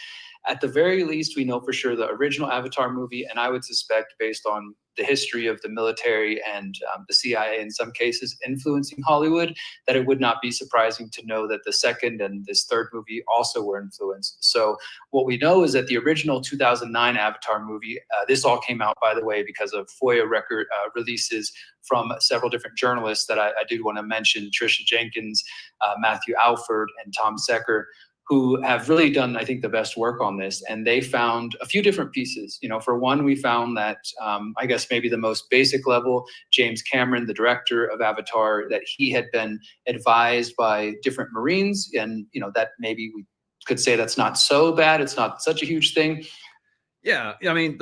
at the very least, we know for sure the original Avatar movie, and I would suspect based on the history of the military and the CIA in some cases influencing Hollywood, that it would not be surprising to know that the second and this third movie also were influenced. So what we know is that the original 2009 Avatar movie, this all came out, by the way, because of FOIA record releases from several different journalists that I did want to mention, Tricia Jenkins, Matthew Alford, and Tom Secker, who have really done, I think, the best work on this. And they found a few different pieces. For one, we found that, I guess maybe the most basic level, James Cameron, the director of Avatar, that he had been advised by different Marines. And, that maybe we could say that's not so bad. It's not such a huge thing. Yeah. I mean,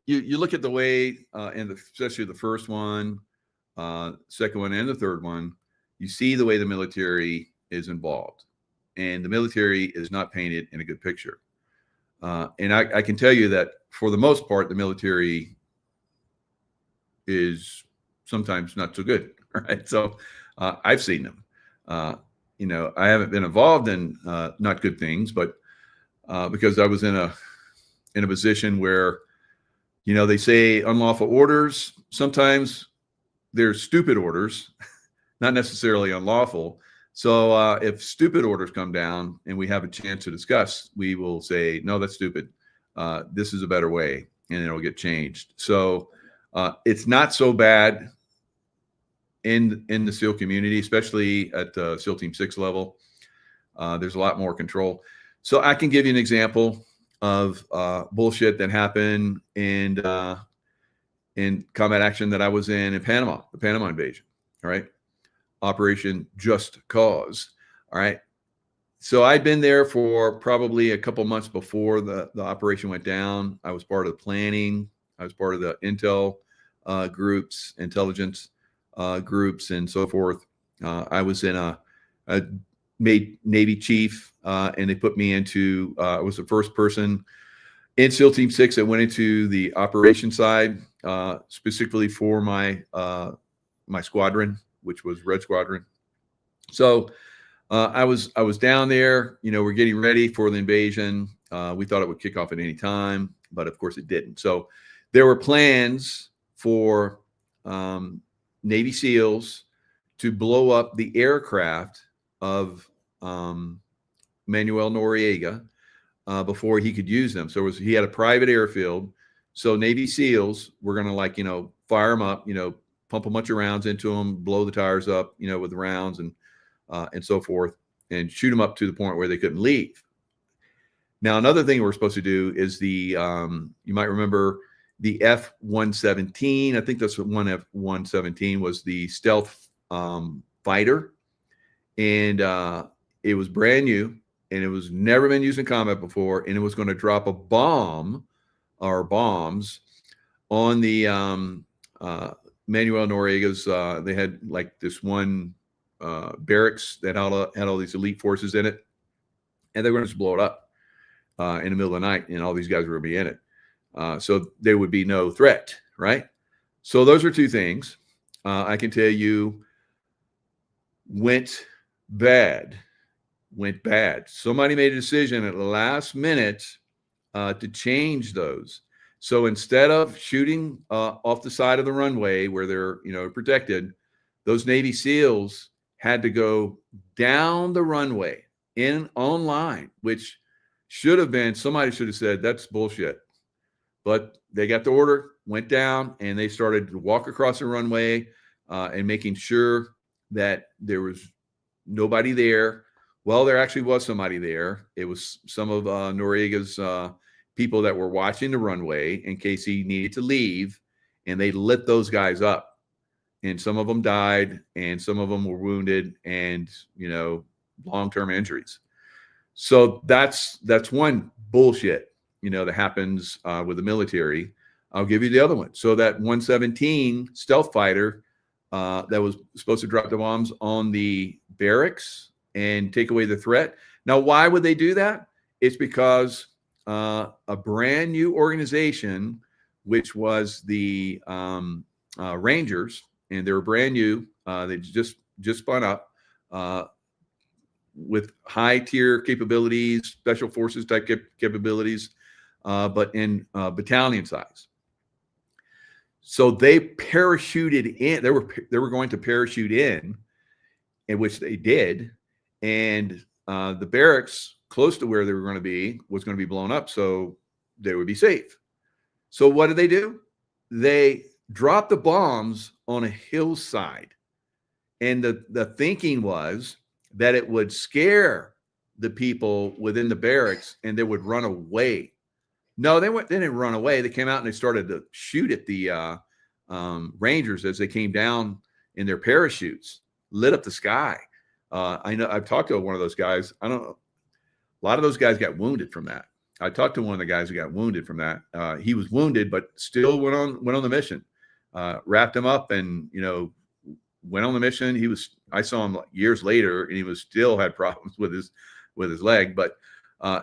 you look at the way, especially the first one, second one, and the third one, you see the way the military is involved. And the military is not painted in a good picture. And I can tell you that for the most part, the military is sometimes not so good. Right. So I've seen them. I haven't been involved in not good things, but because I was in a position where, they say unlawful orders. Sometimes they're stupid orders, not necessarily unlawful. So if stupid orders come down and we have a chance to discuss, we will say, no, that's stupid. This is a better way, and it'll get changed. So it's not so bad in the SEAL community, especially at the SEAL Team 6 level. There's a lot more control. So I can give you an example of bullshit that happened in combat action that I was in Panama, the Panama invasion. All right. Operation Just Cause. All right. So I'd been there for probably a couple months before the operation went down. I was part of the planning. I was part of the intel groups, intelligence groups, and so forth. I was in a made Navy chief, and they put me into, I was the first person in SEAL Team 6 that went into the operation side, specifically for my squadron, which was Red Squadron. So I was down there, we're getting ready for the invasion. We thought it would kick off at any time, but of course it didn't. So there were plans for Navy SEALs to blow up the aircraft of Manuel Noriega before he could use them. So he had a private airfield. So Navy SEALs were going to fire them up, pump a bunch of rounds into them, blow the tires up, with the rounds and so forth, and shoot them up to the point where they couldn't leave. Now, another thing we're supposed to do is you might remember the F-117. I think that's what one F-117 was, the stealth fighter. And it was brand new, and it was never been used in combat before. And it was going to drop a bomb or bombs on the Manuel Noriega's, they had this one barracks that had all these elite forces in it, and they were going to just blow it up in the middle of the night, and all these guys were going to be in it. So there would be no threat, right? So those are two things I can tell you went bad. Somebody made a decision at the last minute to change those. So instead of shooting off the side of the runway where they're, protected, those Navy SEALs had to go down the runway on line, which somebody should have said, that's bullshit. But they got the order, went down, and they started to walk across the runway. and making sure that there was nobody there. Well, there actually was somebody there. It was some of Noriega's people that were watching the runway in case he needed to leave, and they lit those guys up. And some of them died, and some of them were wounded, and long-term injuries. So that's one bullshit, that happens with the military. I'll give you the other one. So that 117 stealth fighter that was supposed to drop the bombs on the barracks and take away the threat. Now, why would they do that? It's because a brand new organization, which was the Rangers, and they were brand new. They just spun up with high tier capabilities, special forces type capabilities, but in battalion size. So they parachuted in. They were going to parachute in which they did, and the barracks close to where they were going to be was going to be blown up, so they would be safe. So what did they do? They dropped the bombs on a hillside, and the thinking was that it would scare the people within the barracks and they would run away. No, they didn't run away. They came out and they started to shoot at the Rangers as they came down in their parachutes, lit up the sky. I know I've talked to one of those guys. I don't know. A lot of those guys got wounded from that. I talked to one of the guys who got wounded from that. He was wounded, but still went on the mission. Wrapped him up and went on the mission. I saw him years later, and he still had problems with his leg. But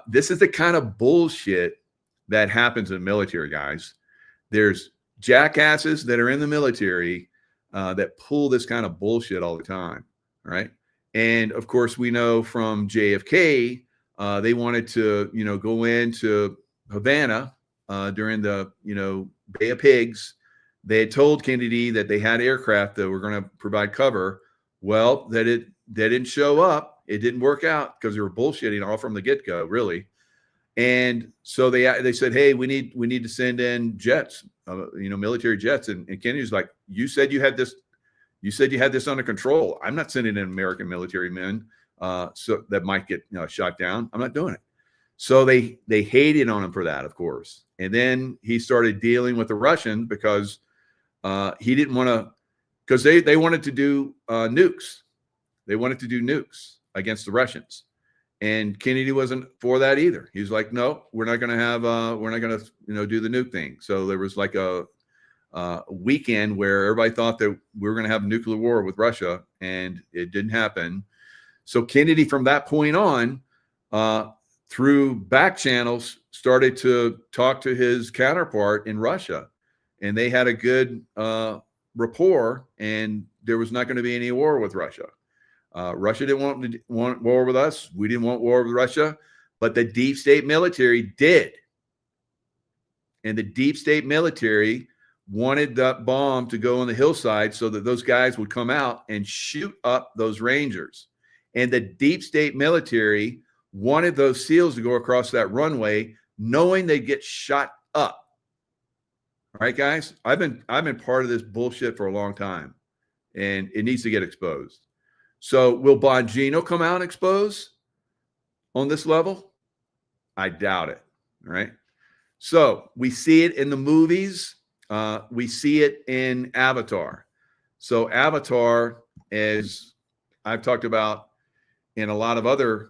this is the kind of bullshit that happens in the military, guys. There's jackasses that are in the military that pull this kind of bullshit all the time, right? And of course, we know from JFK, they wanted to, go into Havana during the, Bay of Pigs. They had told Kennedy that they had aircraft that were going to provide cover. Well, they didn't show up. It didn't work out because they were bullshitting all from the get-go, really. And so they said, hey, we need to send in jets, military jets. And Kennedy's like, you said you had this under control. I'm not sending in American military men so that might get shot down. I'm not doing it. So they hated on him for that, of course. And then he started dealing with the Russians because he didn't want to, because they wanted to do nukes. They wanted to do nukes against the Russians. And Kennedy wasn't for that either. He was like, no, we're not going to do the nuke thing. So there was like a weekend where everybody thought that we were going to have a nuclear war with Russia, and it didn't happen. So Kennedy, from that point on, through back channels, started to talk to his counterpart in Russia, and they had a good rapport, and there was not going to be any war with Russia. Russia didn't want war with us. We didn't want war with Russia, but the deep state military did. And the deep state military wanted that bomb to go on the hillside so that those guys would come out and shoot up those Rangers. And the deep state military wanted those SEALs to go across that runway, knowing they'd get shot up. All right, guys, I've been part of this bullshit for a long time, and it needs to get exposed. So will Bongino come out and expose on this level? I doubt it. All right. So we see it in the movies. We see it in Avatar. So Avatar, as I've talked about in a lot of other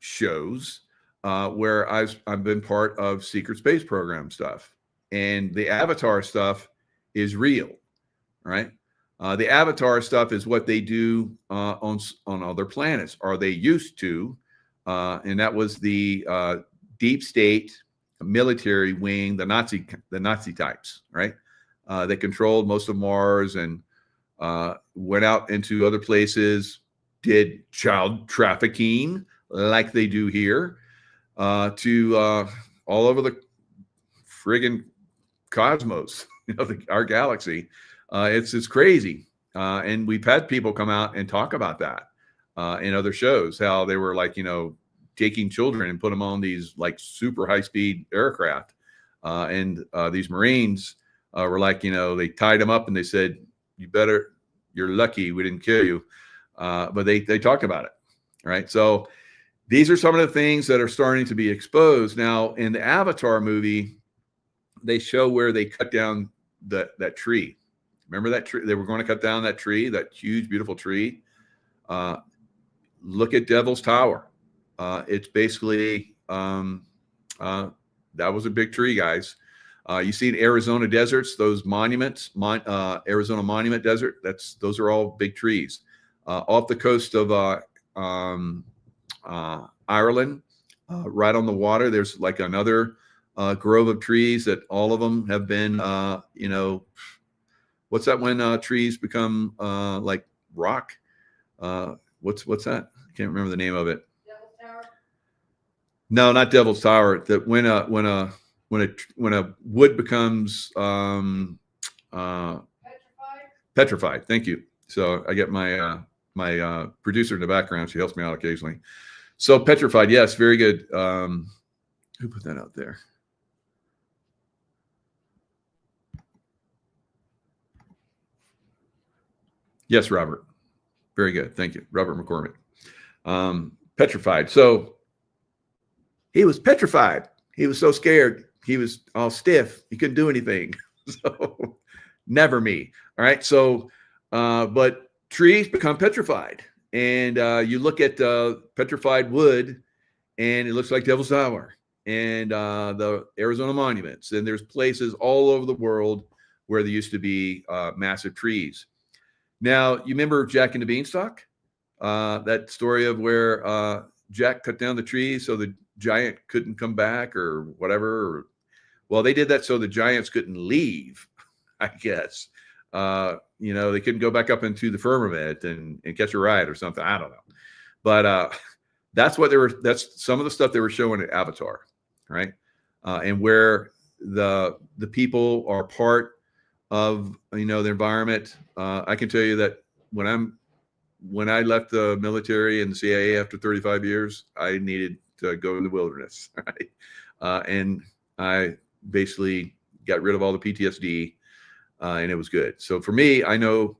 shows, where I've been part of secret space program stuff, and the Avatar stuff is real, right? The Avatar stuff is what they do on other planets, or they used to, and that was the deep state military wing, the Nazi types, right? They controlled most of Mars and went out into other places, did child trafficking like they do here, to all over the friggin' cosmos, our galaxy. It's crazy. And we've had people come out and talk about that in other shows, how they were like, taking children and put them on these like super high speed aircraft. And these Marines were like, they tied them up and they said, you better you're lucky we didn't kill you. But they talk about it, right? So these are some of the things that are starting to be exposed. Now, in the Avatar movie, they show where they cut down that tree. Remember that tree? They were going to cut down that tree, that huge, beautiful tree. Look at Devil's Tower. It's basically, that was a big tree, guys. You see in Arizona deserts, those monuments, Arizona Monument Desert, those are all big trees. Off the coast of Ireland, right on the water, there's like another grove of trees that all of them have been, what's that when trees become like rock? What's that? I can't remember the name of it. Devil's Tower? No, not Devil's Tower. That when a wood becomes Petrified? petrified. Thank you. So I get my my producer in the background. She helps me out occasionally. So petrified, yes, very good. Who put that out there? Yes, Robert. Very good. Thank you, Robert McCormick. Petrified. So he was petrified. He was so scared. He was all stiff. He couldn't do anything. So never me. All right. So, but trees become petrified, and you look at petrified wood, and it looks like Devil's Tower and the Arizona monuments. And there's places all over the world where there used to be massive trees. Now, you remember Jack and the Beanstalk? That story of where Jack cut down the tree so the giant couldn't come back or whatever. Well, they did that so the giants couldn't leave, I guess. They couldn't go back up into the firmament and catch a ride or something. I don't know. But that's some of the stuff they were showing at Avatar, right? And where the people are part of the environment. I can tell you that when I left the military and the CIA after 35 years, I needed to go in the wilderness, right? And I basically got rid of all the PTSD, and it was good. So for me, I know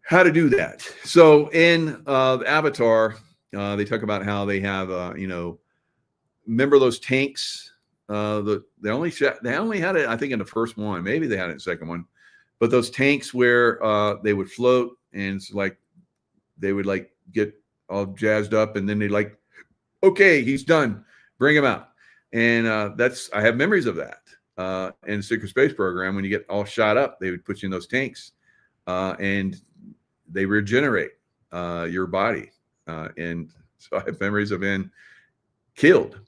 how to do that. So in the Avatar, they talk about how they have, remember those tanks? They only had it, I think, in the first one. Maybe they had it in the second one. But those tanks where they would float, and it's like they would like get all jazzed up, and then they like, okay, he's done, bring him out. And I have memories of that in the Secret Space Program. When you get all shot up, they would put you in those tanks, and they regenerate your body. And so I have memories of being killed.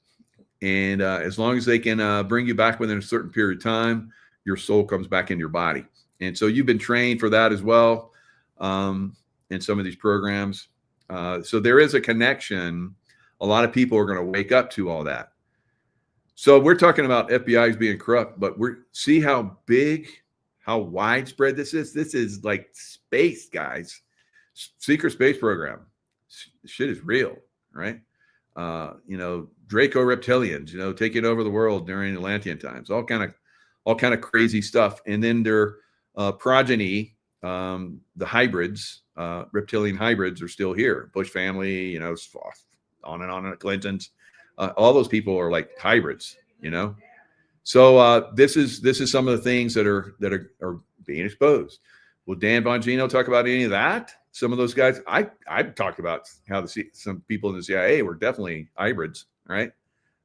And as long as they can bring you back within a certain period of time, your soul comes back in your body. And so you've been trained for that as well in some of these programs. So there is a connection. A lot of people are going to wake up to all that. So we're talking about FBI's being corrupt, but see how big, how widespread this is. This is like space, guys. Secret Space Program. Shit is real, right? Draco reptilians, taking over the world during Atlantean times, all kind of crazy stuff. And then their progeny, the hybrids, reptilian hybrids, are still here. Bush family, on and on, Clintons, all those people are like hybrids, So this is some of the things that are being exposed. Will Dan Bongino talk about any of that? Some of those guys, I've talked about how some people in the CIA were definitely hybrids, right?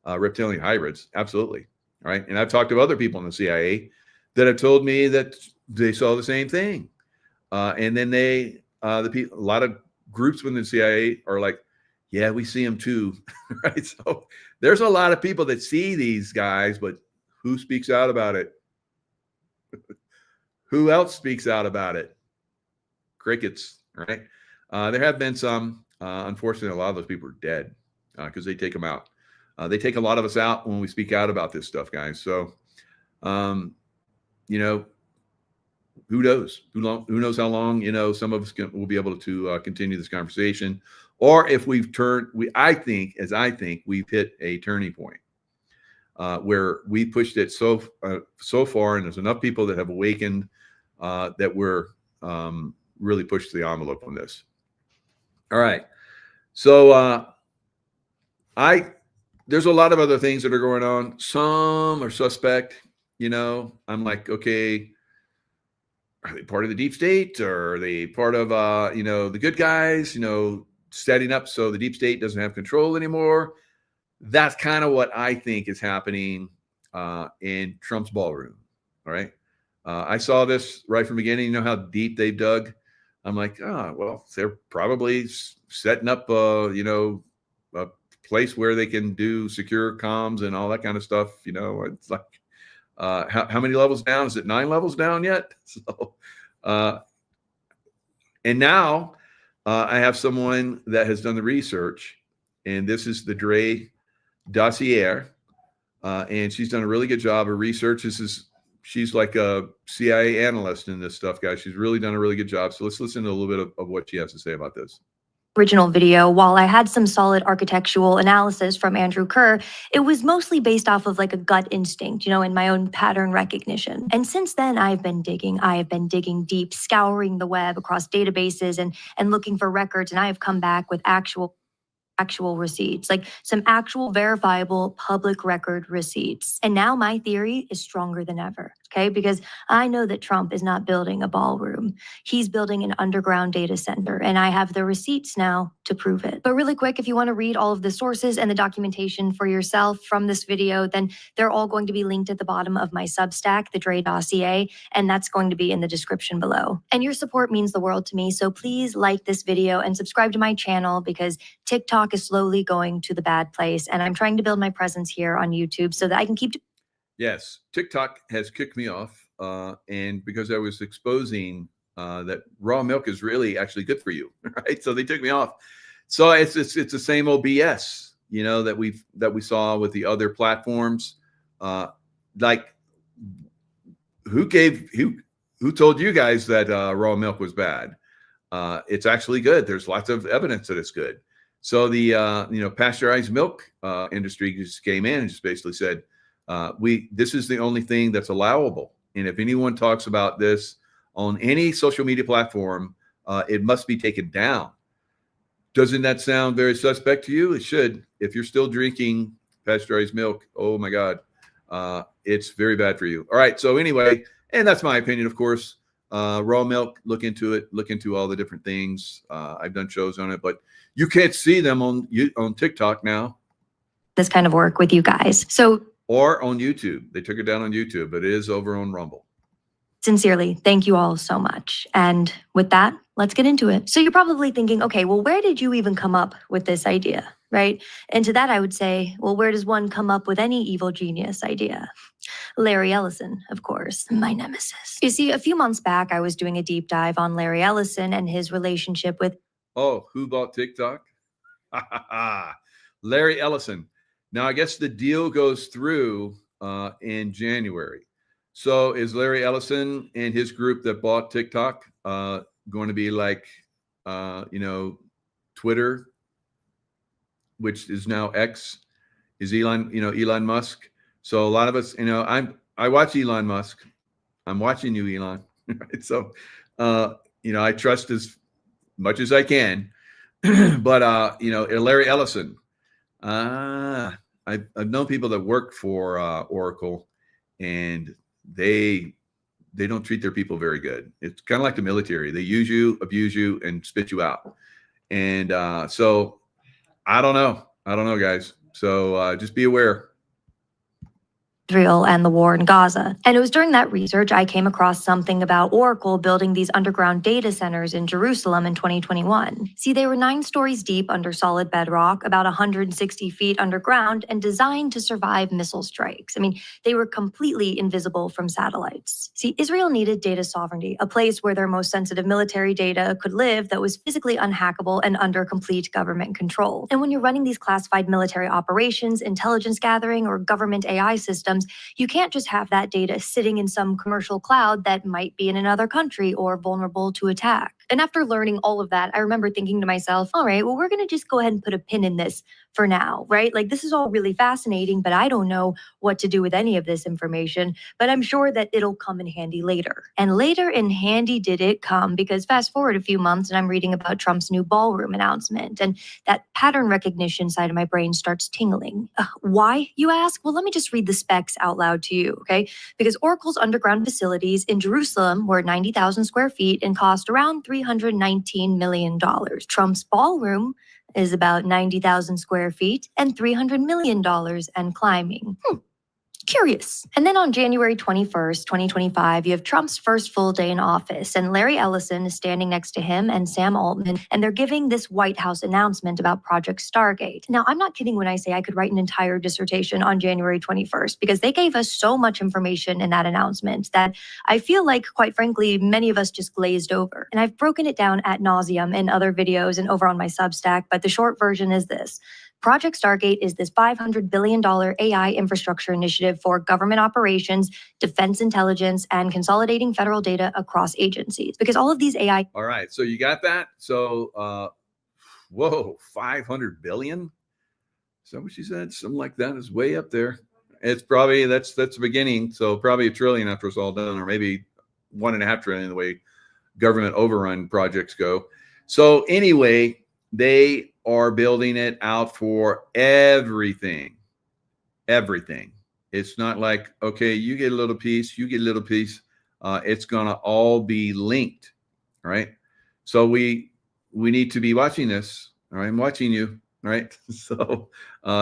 Reptilian hybrids, absolutely, right? And I've talked to other people in the CIA that have told me that they saw the same thing. And then a lot of groups within the CIA are like, yeah, we see them too, right? So there's a lot of people that see these guys, but who speaks out about it? Who else speaks out about it? Crickets, right? There have been some. Unfortunately, a lot of those people are dead because they take them out. They take a lot of us out when we speak out about this stuff, guys. So, who knows? Who knows how long? Some of us will be able to continue this conversation, or if we've turned. I think we've hit a turning point where we pushed it so far, and there's enough people that have awakened that we're really push the envelope on this. All right. So there's a lot of other things that are going on. Some are suspect, I'm like, okay, are they part of the deep state, or are they part of the good guys, setting up so the deep state doesn't have control anymore? That's kind of what I think is happening in Trump's ballroom. All right. I saw this right from the beginning. You know how deep they've dug? I'm like, well, they're probably setting up, a place where they can do secure comms and all that kind of stuff. It's like, how many levels down? Is it 9 levels down yet? So, and now I have someone that has done the research, and this is the Dre dossier, and she's done a really good job of research. She's like a CIA analyst in this stuff, guys. She's really done a really good job. So let's listen to a little bit of what she has to say about this. Original video, while I had some solid architectural analysis from Andrew Kerr, it was mostly based off of like a gut instinct, and my own pattern recognition. And since then, I have been digging deep, scouring the web across databases and looking for records, and I have come back with actual receipts, like some actual verifiable public record receipts. And now my theory is stronger than ever, okay? Because I know that Trump is not building a ballroom. He's building an underground data center, and I have the receipts now to prove it. But really quick, if you want to read all of the sources and the documentation for yourself from this video, then they're all going to be linked at the bottom of my Substack, the Dre dossier, and that's going to be in the description below. And your support means the world to me, so please like this video and subscribe to my channel, because TikTok is slowly going to the bad place, and I'm trying to build my presence here on YouTube so that I can keep. Yes, TikTok has kicked me off, and because I was exposing that raw milk is really actually good for you, right? So they took me off. So it's the same old BS, that we saw with the other platforms. Like, who told you guys that raw milk was bad? It's actually good. There's lots of evidence that it's good. So the pasteurized milk industry just came in and just basically said, this is the only thing that's allowable. And if anyone talks about this on any social media platform, it must be taken down. Doesn't that sound very suspect to you? It should. If you're still drinking pasteurized milk, oh my God, it's very bad for you. All right. So anyway, and that's my opinion, of course. Raw milk, look into it. Look into all the different things. I've done shows on it, but you can't see them on TikTok now. This kind of work with you guys. So, or on YouTube. They took it down on YouTube, but it is over on Rumble. Sincerely, thank you all so much. And with that, let's get into it. So you're probably thinking, okay, well, where did you even come up with this idea, right? And to that, I would say, well, where does one come up with any evil genius idea? Larry Ellison, of course, my nemesis. You see, a few months back, I was doing a deep dive on Larry Ellison and his relationship with... Oh, who bought TikTok? Larry Ellison. Now, I guess the deal goes through in January. So is Larry Ellison and his group that bought TikTok going to be like, Twitter, which is now X, is Elon Musk. So a lot of us, I watch Elon Musk. I'm watching you, Elon. Right? So, I trust as much as I can, but, Larry Ellison, I've known people that work for Oracle, and they don't treat their people very good. It's kind of like the military. They use you, abuse you, and spit you out. And so I don't know, guys. So just be aware. Israel and the war in Gaza. And it was during that research I came across something about Oracle building these underground data centers in Jerusalem in 2021. See, they were 9 stories deep under solid bedrock, about 160 feet underground, and designed to survive missile strikes. I mean, they were completely invisible from satellites. See, Israel needed data sovereignty, a place where their most sensitive military data could live that was physically unhackable and under complete government control. And when you're running these classified military operations, intelligence gathering, or government AI systems, systems, you can't just have that data sitting in some commercial cloud that might be in another country or vulnerable to attack. And after learning all of that, I remember thinking to myself, all right, well, we're going to just go ahead and put a pin in this for now, right? Like, this is all really fascinating, but I don't know what to do with any of this information, but I'm sure that it'll come in handy later. And later in handy did it come, because fast forward a few months and I'm reading about Trump's new Ballroom announcement, and that pattern recognition side of my brain starts tingling. Why, you ask? Well, let me just read the specs out loud to you, okay? Because Oracle's underground facilities in Jerusalem were 90,000 square feet and cost around $319 million. Trump's Ballroom is about 90,000 square feet and $300 million and climbing. Curious. And then on January 21st, 2025, you have Trump's first full day in office, and Larry Ellison is standing next to him and Sam Altman, and they're giving this White House announcement about Project Stargate. Now, I'm not kidding when I say I could write an entire dissertation on January 21st, because they gave us so much information in that announcement that I feel like, quite frankly, many of us just glazed over. And I've broken it down ad nauseum in other videos and over on my Substack, but the short version is this. Project Stargate is this $500 billion AI infrastructure initiative for government operations, defense intelligence, and consolidating federal data across agencies. Because all of these AI... All right. So you got that? So, whoa, 500 billion? Is that what she said? Something like that is way up there. It's probably, that's the beginning. So probably $1 trillion after it's all done, or maybe $1.5 trillion the way government overrun projects go. So anyway, they are building it out for everything. It's not like, okay, you get a little piece, you get a little piece. It's gonna all be linked, right? So we need to be watching this. All right, I'm watching you. All right. So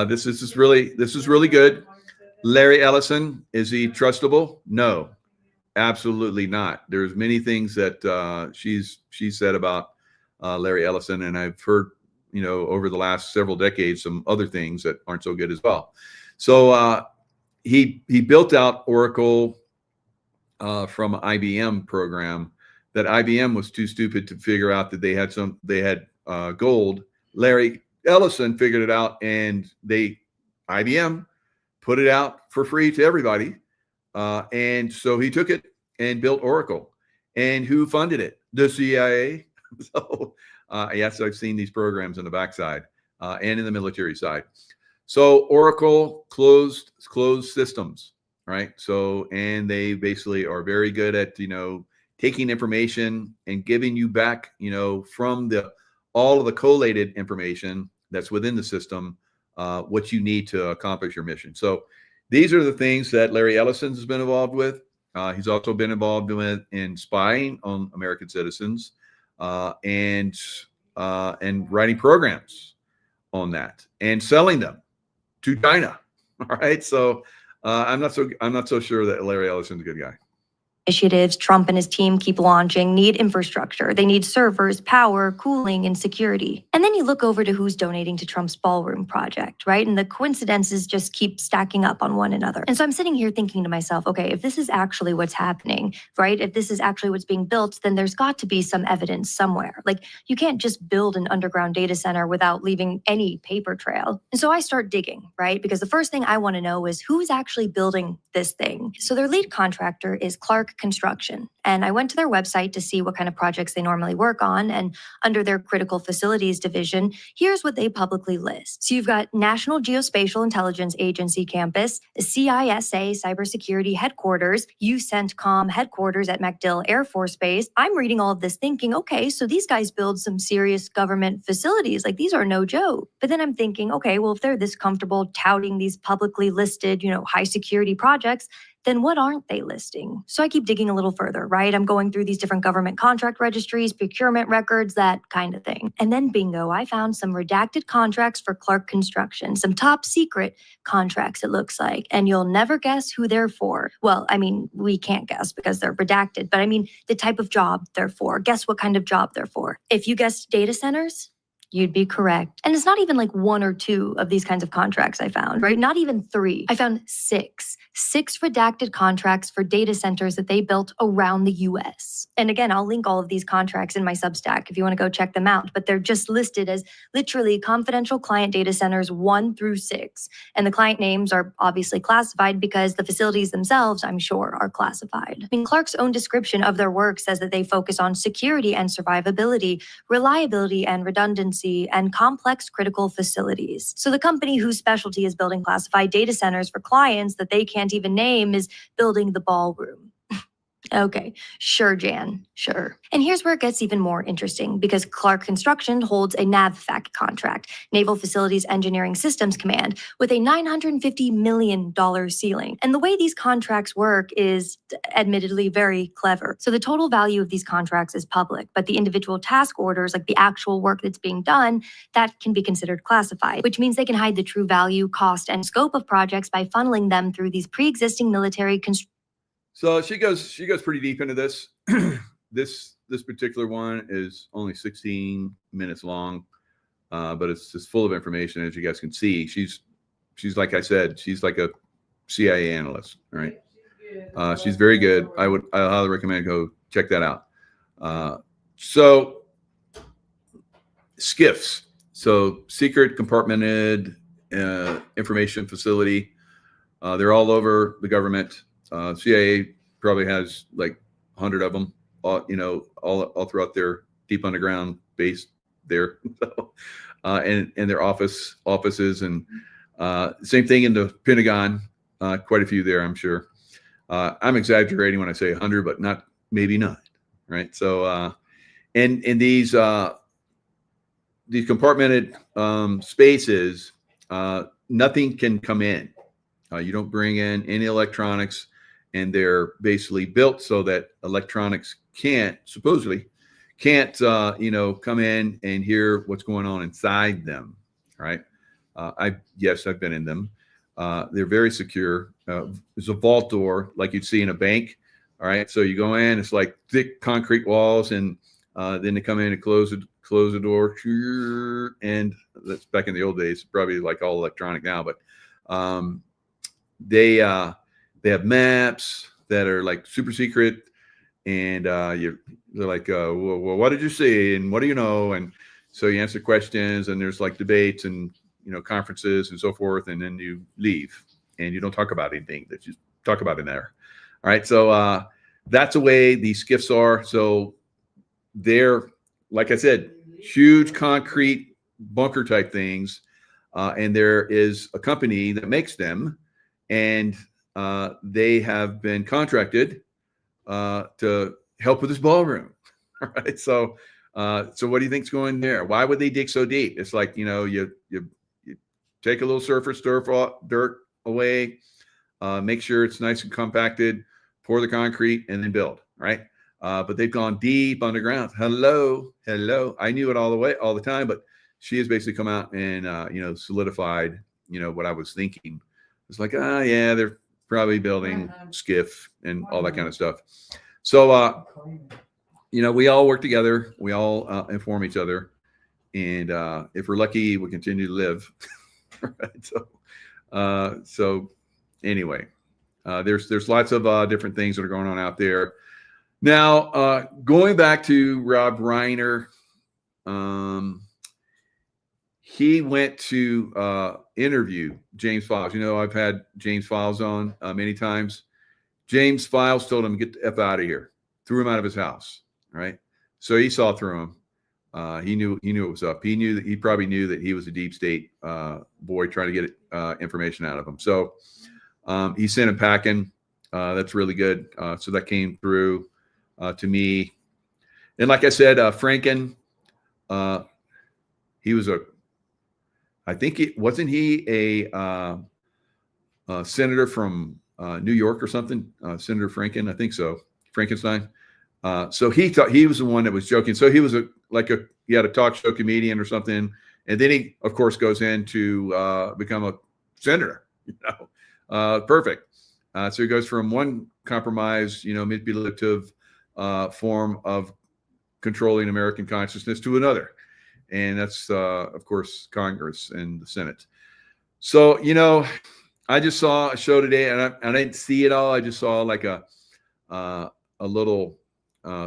this is really good. Larry Ellison, is he trustable? No, absolutely not. There's many things that she said about Larry Ellison, and I've heard, over the last several decades, some other things that aren't so good as well. So he built out Oracle from an IBM program that IBM was too stupid to figure out that they had gold. Larry Ellison figured it out, and IBM put it out for free to everybody. And so he took it and built Oracle. And who funded it? The CIA. So yes, I've seen these programs on the backside and in the military side. So Oracle closed systems, right? So, and they basically are very good at, taking information and giving you back, from all of the collated information that's within the system, what you need to accomplish your mission. So these are the things that Larry Ellison has been involved with. He's also been involved in spying on American citizens, and writing programs on that and selling them to China. All right. So I'm not so sure that Larry Ellison's a good guy. Initiatives Trump and his team keep launching need infrastructure. They need servers, power, cooling, and security. And then you look over to who's donating to Trump's Ballroom project, right? And the coincidences just keep stacking up on one another. And so I'm sitting here thinking to myself, okay, if this is actually what's happening, right? If this is actually what's being built, then there's got to be some evidence somewhere. Like, you can't just build an underground data center without leaving any paper trail. And so I start digging, right? Because the first thing I want to know is who's actually building this thing. So their lead contractor is Clark Construction. And I went to their website to see what kind of projects they normally work on. And under their critical facilities division, here's what they publicly list. So you've got National Geospatial Intelligence Agency campus, CISA cybersecurity headquarters, UCENTCOM headquarters at MacDill Air Force Base. I'm reading all of this thinking, okay, so these guys build some serious government facilities. Like, these are no joke. But then I'm thinking, okay, well, if they're this comfortable touting these publicly listed, high security projects, then what aren't they listing? So I keep digging a little further, right? I'm going through these different government contract registries, procurement records, that kind of thing. And then bingo, I found some redacted contracts for Clark Construction, some top secret contracts, it looks like. And you'll never guess who they're for. Well, I mean, we can't guess because they're redacted, but I mean, the type of job they're for. Guess what kind of job they're for. If you guessed data centers, You'd be correct. And it's not even like 1 or 2 of these kinds of contracts I found, right? Not even 3. I found 6. 6 redacted contracts for data centers that they built around the US. And again, I'll link all of these contracts in my Substack if you want to go check them out, but they're just listed as literally confidential client data centers 1 through 6. And the client names are obviously classified because the facilities themselves, I'm sure, are classified. I mean, Clark's own description of their work says that they focus on security and survivability, reliability and redundancy, and complex critical facilities. So the company whose specialty is building classified data centers for clients that they can't even name is building the Ballroom. Okay, sure, Jan, sure. And here's where it gets even more interesting, because Clark Construction holds a NAVFAC contract, Naval Facilities Engineering Systems Command, with a $950 million ceiling. And the way these contracts work is admittedly very clever. So the total value of these contracts is public, but the individual task orders, like the actual work that's being done, that can be considered classified, which means they can hide the true value, cost, and scope of projects by funneling them through these pre-existing military So she goes pretty deep into this. This particular one is only 16 minutes long, but it's just full of information, as you guys can see. She's like I said, she's like a CIA analyst, right? She's very good. I highly recommend go check that out. So SCIFs, so secret compartmented information facility. They're all over the government. CIA probably has like 100 of them, all throughout their deep underground base there, and their offices, and same thing in the Pentagon. Quite a few there, I'm sure. I'm exaggerating when I say 100, but maybe not, right? So, and in these compartmented spaces, nothing can come in. You don't bring in any electronics, and they're basically built so that electronics supposedly can't come in and hear what's going on inside them, right? I've been in them. They're very secure. There's a vault door like you'd see in a bank. All right, so you go in, it's like thick concrete walls, and then they come in and close the door, and that's back in the old days, probably like all electronic now, but they have maps that are like super secret, and they're like, well, what did you see, and what do you know? And so you answer questions, and there's like debates and conferences and so forth, and then you leave, and you don't talk about anything that you talk about in there. All right, so that's the way these SCIFs are. So they're, like I said, huge concrete bunker type things, and there is a company that makes them, and they have been contracted to help with this ballroom. All right, so what do you think's going there? Why would they dig so deep? It's like you take a little surface dirt away, make sure it's nice and compacted, pour the concrete, and then build. Right, but they've gone deep underground. Hello. I knew it all the time, but she has basically come out and solidified what I was thinking. It's like, yeah, they're probably building SCIF and all that kind of stuff. So, we all work together. We all inform each other. And if we're lucky, we continue to live. Right? So anyway, there's lots of different things that are going on out there. Now, going back to Rob Reiner, he went to interview James Files. I've had James Files on many times. James Files told him to get the F out of here, threw him out of his house. Right. So he saw through him. He knew it was up. He probably knew that he was a deep state boy trying to get information out of him. So he sent him packing. That's really good. So that came through to me. And like I said, Franken, he was wasn't he a senator from New York or something? Senator Franken, I think so. Frankenstein. So he thought he was the one that was joking. So he was he had a talk show comedian or something. And then he, of course, goes in to become a senator, perfect. So he goes from one compromised, manipulative form of controlling American consciousness to another. and that's of course Congress and the Senate. So I just saw a show today, and I didn't see it all. I just saw like a little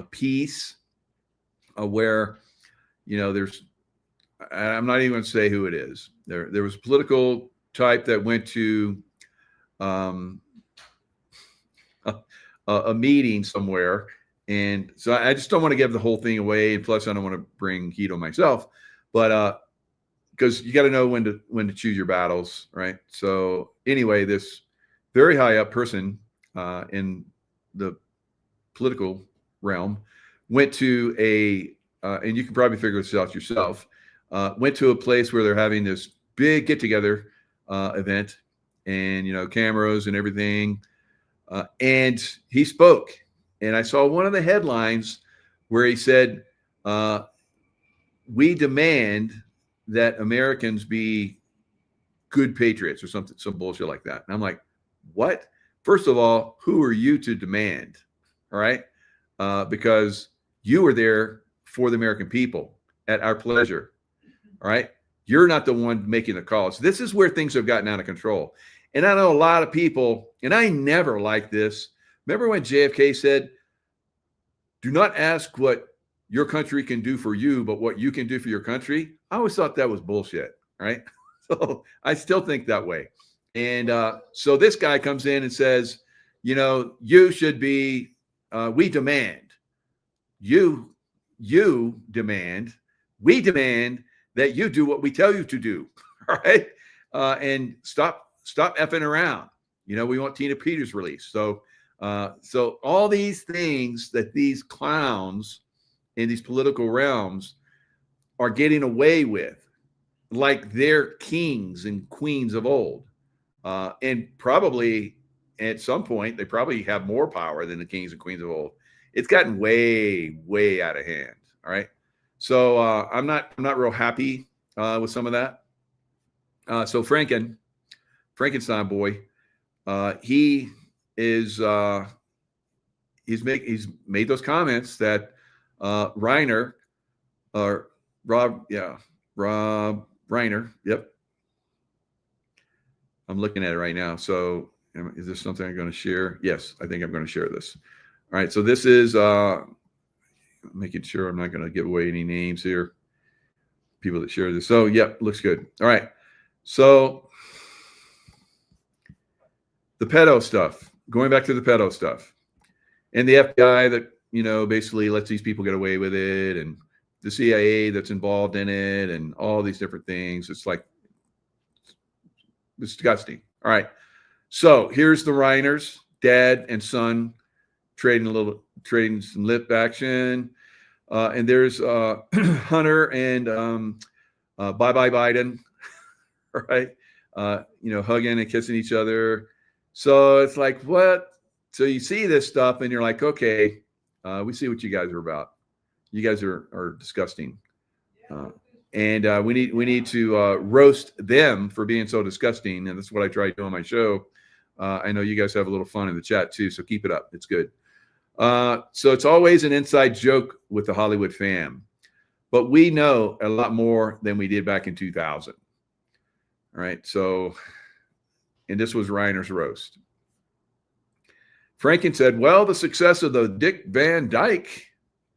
piece where there's, I'm not even going to say who it is. There was a political type that went to a meeting somewhere, and so I just don't want to give the whole thing away. And plus, I don't want to bring heat on myself, but because you got to know when to choose your battles, right? So anyway, this very high up person in the political realm went to and you can probably figure this out yourself, went to a place where they're having this big get-together event, and cameras and everything, and he spoke, and I saw one of the headlines where he said, we demand that Americans be good patriots, or something, some bullshit like that. And I'm like, what? First of all, who are you to demand? All right. Because you were there for the American people at our pleasure. All right. You're not the one making the calls. This is where things have gotten out of control. And I know a lot of people, and I never liked this. Remember when JFK said, do not ask what your country can do for you, but what you can do for your country? I always thought that was bullshit, right? So I still think that way. And so this guy comes in and says, you should be, we demand, you demand, we demand that you do what we tell you to do, all right? And stop effing around. We want Tina Peters released. So all these things that these clowns in these political realms are getting away with, like they're kings and queens of old. And probably at some point, they probably have more power than the kings and queens of old. It's gotten way, way out of hand. All right. So I'm not real happy with some of that. So Frankenstein boy, he is he's made those comments that Reiner, or Rob Reiner. Yep. I'm looking at it right now. So is this something I'm going to share? Yes, I think I'm going to share this. All right. So this is making sure I'm not going to give away any names here. People that share this. So yep, looks good. All right. So the pedo stuff, going back to the pedo stuff, and the FBI that, basically lets these people get away with it, and the CIA that's involved in it, and all these different things. It's like, it's disgusting. All right. So here's the Reiners, dad and son, trading some lip action. And there's Hunter and bye-bye Biden, right? Hugging and kissing each other. So it's like, what? So you see this stuff and you're like, okay, we see what you guys are about. You guys are disgusting. And we need to roast them for being so disgusting. And that's what I try to do on my show. I know you guys have a little fun in the chat too, so keep it up. It's good. So it's always an inside joke with the Hollywood fam, but we know a lot more than we did back in 2000. All right. So, and this was Reiner's roast. Franken said, well, the success of the Dick Van Dyke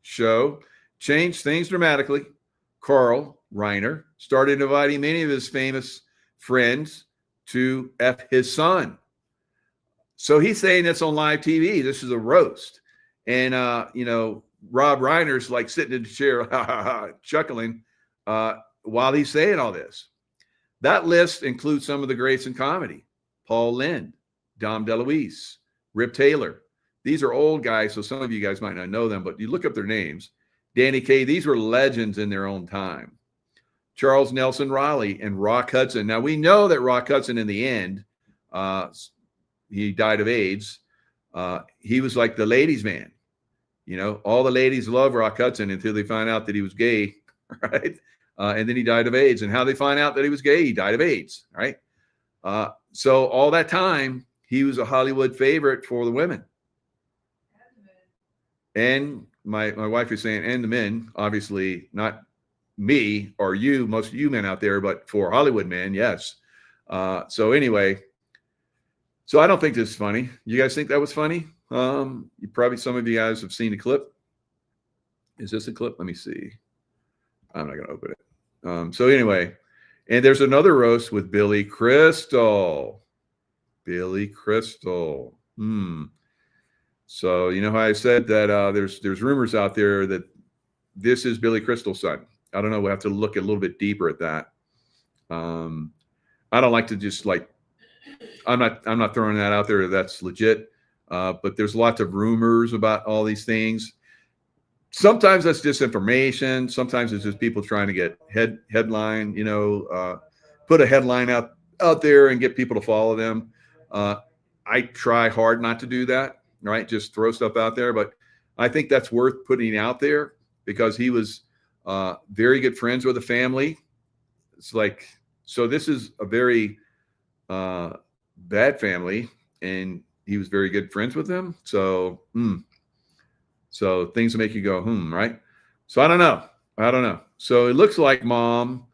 show changed things dramatically. Carl Reiner started inviting many of his famous friends to F his son. So he's saying this on live TV. This is a roast. And, Rob Reiner's like sitting in the chair, chuckling while he's saying all this. That list includes some of the greats in comedy. Paul Lynde, Dom DeLuise, Rip Taylor. These are old guys, so some of you guys might not know them, but you look up their names. Danny Kaye, these were legends in their own time. Charles Nelson Raleigh and Rock Hudson. Now, we know that Rock Hudson, in the end, he died of AIDS. He was like the ladies' man. All the ladies love Rock Hudson until they find out that he was gay, right? And then he died of AIDS. And how they find out that he was gay? He died of AIDS, right? So all that time, he was a Hollywood favorite for the women. And my wife is saying, and the men, obviously not me or you, most of you men out there, but for Hollywood men, yes. So anyway, so I don't think this is funny. You guys think that was funny? You probably, some of you guys have seen the clip. Is this a clip? Let me see. I'm not going to open it. So anyway, and there's another roast with Billy Crystal. Billy Crystal. So you know how I said that there's rumors out there that this is Billy Crystal's son. I don't know. We'll have to look a little bit deeper at that. I don't like to just like, I'm not throwing that out there. That's legit. But there's lots of rumors about all these things. Sometimes that's disinformation. Sometimes it's just people trying to get headline, put a headline out there and get people to follow them. I try hard not to do that, right? Just throw stuff out there. But I think that's worth putting out there because he was very good friends with the family. It's like, so this is a very bad family, and he was very good friends with them. So, so things that make you go, right? So I don't know. So it looks like mom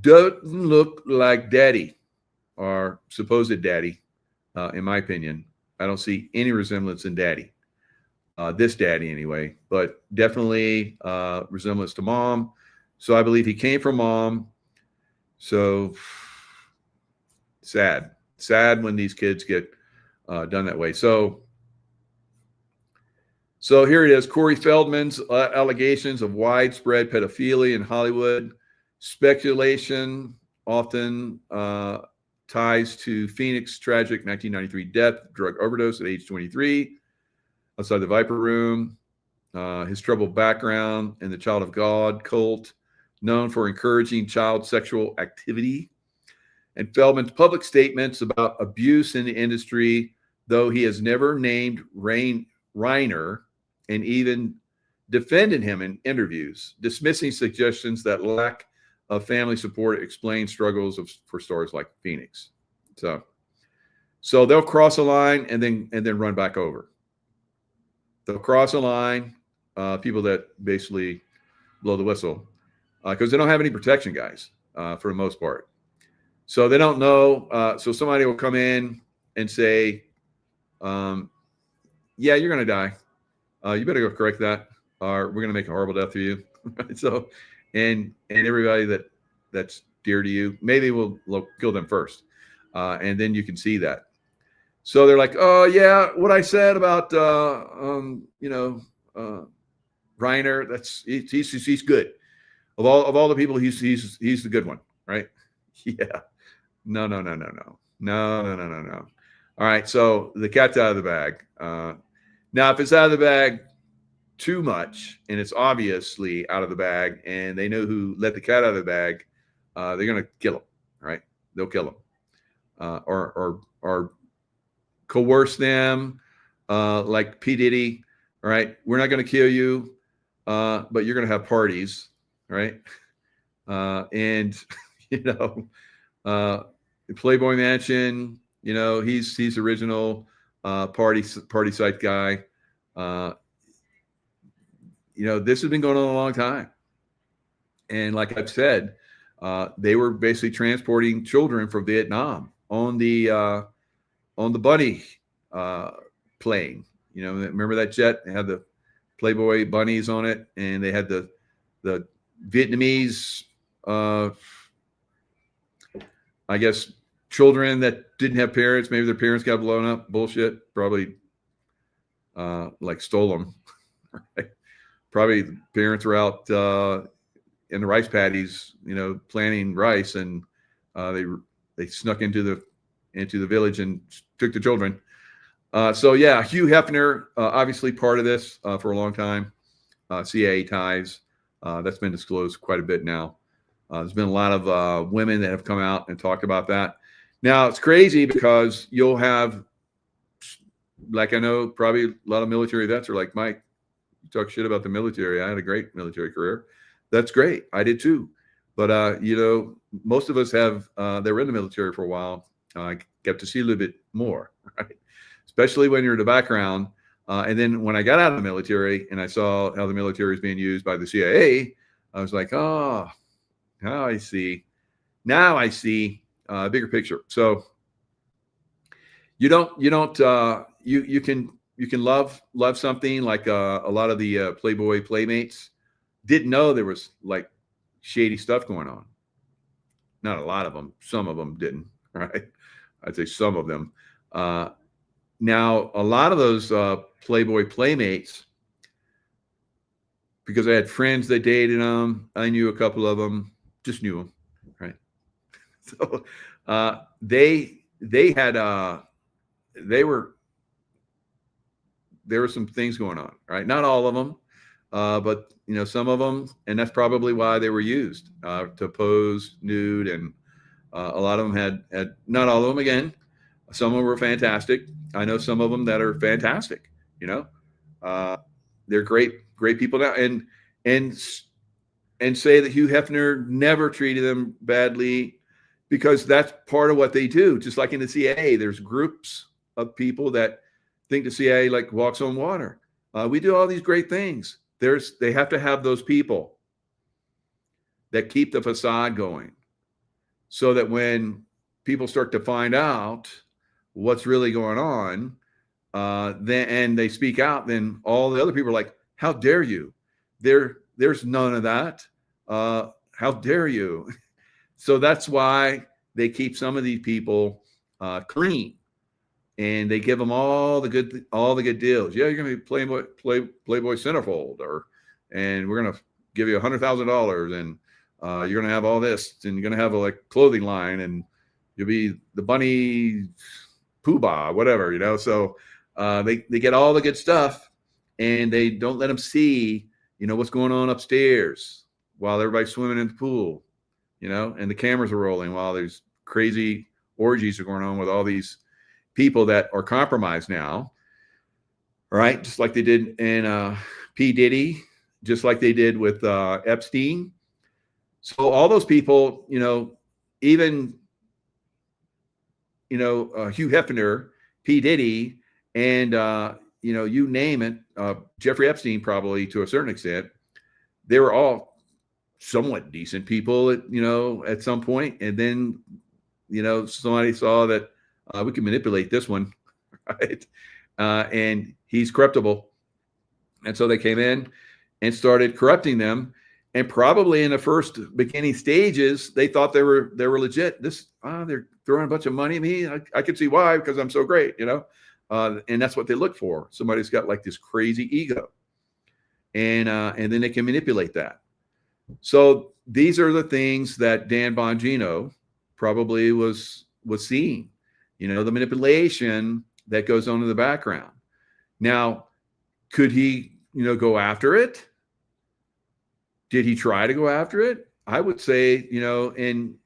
doesn't look like daddy or supposed daddy, in my opinion. I don't see any resemblance in daddy, this daddy anyway, but definitely resemblance to mom. So I believe he came from mom. So sad when these kids get done that way. So here it is. Corey Feldman's allegations of widespread pedophilia in Hollywood. Speculation often ties to Phoenix's tragic 1993 death, drug overdose at age 23, outside the Viper Room. His troubled background in the Child of God cult, known for encouraging child sexual activity. And Feldman's public statements about abuse in the industry, though he has never named Reiner and even defended him in interviews, dismissing suggestions that lack of family support explain struggles for stars like Phoenix. So they'll cross a line and then run back over. They'll cross a line, people that basically blow the whistle, because they don't have any protection, guys, for the most part. So they don't know. So somebody will come in and say, yeah, you're going to die. You better go correct that, or we're going to make a horrible death for you. So, and everybody that's dear to you, maybe we'll kill them first. And then you can see that. So they're like, oh yeah, what I said about, Reiner, he's good. Of all the people, he's the good one, right? Yeah. No. All right. So the cat's out of the bag. Now, if it's out of the bag too much, and it's obviously out of the bag, and they know who let the cat out of the bag, they're going to kill him, right? They'll kill him, or coerce them, like P. Diddy. All right, we're not going to kill you, but you're going to have parties, right? And Playboy Mansion. He's original party site guy. This has been going on a long time. And like I've said, they were basically transporting children from Vietnam on the bunny plane. Remember that jet? They had the Playboy bunnies on it, and they had the Vietnamese, I guess, children that didn't have parents. Maybe their parents got blown up. Bullshit. Probably like stole them. Right? Probably the parents were out in the rice paddies, planting rice, and they snuck into the village and took the children. So yeah, Hugh Hefner, obviously part of this for a long time. CIA ties. That's been disclosed quite a bit now. There's been a lot of women that have come out and talked about that. Now it's crazy because you'll have, like, I know probably a lot of military vets are like, Mike, you talk shit about the military. I had a great military career. That's great. I did too. But, most of us have, they were in the military for a while. I got to see a little bit more, right? Especially when you're in the background. And then when I got out of the military and I saw how the military is being used by the CIA, I was like, oh, now I see. Now I see a bigger picture. So you can love something like a lot of the Playboy playmates didn't know there was like shady stuff going on. Not a lot of them. Some of them didn't. Right? I'd say some of them. Now a lot of those Playboy playmates, because I had friends that dated them, I knew a couple of them, just knew them, right? So they had there were some things going on, right? Not all of them, but some of them, and that's probably why they were used to pose nude, and a lot of them had not all of them. Again, some of them were fantastic. I know some of them that are fantastic. They're great people now, and say that Hugh Hefner never treated them badly, because that's part of what they do. Just like in the CIA, there's groups of people that think the CIA like walks on water. We do all these great things. They have to have those people that keep the facade going, so that when people start to find out what's really going on, and they speak out, then all the other people are like, how dare you? There's none of that. How dare you? So that's why they keep some of these people clean, and they give them all the good deals. Yeah, you're going to be Playboy centerfold, and we're going to give you $100,000, and you're going to have all this, and you're going to have a clothing line, and you'll be the bunny poobah, whatever, So they get all the good stuff, and they don't let them see, what's going on upstairs while everybody's swimming in the pool, and the cameras are rolling while there's crazy orgies are going on with all these people that are compromised now, right? Just like they did in P. Diddy, just like they did with Epstein. So all those people, even, Hugh Hefner, P. Diddy, and, you name it, Jeffrey Epstein, probably to a certain extent, they were all somewhat decent people at some point. And then, somebody saw that we can manipulate this one, right? And he's corruptible. And so they came in and started corrupting them. And probably in the first beginning stages, they thought they were legit. They're throwing a bunch of money at me. I could see why, because I'm so great, and that's what they look for. Somebody's got like this crazy ego, and then they can manipulate that. So these are the things that Dan Bongino probably was seeing, the manipulation that goes on in the background. Now, could he, go after it? Did he try to go after it? I would say, and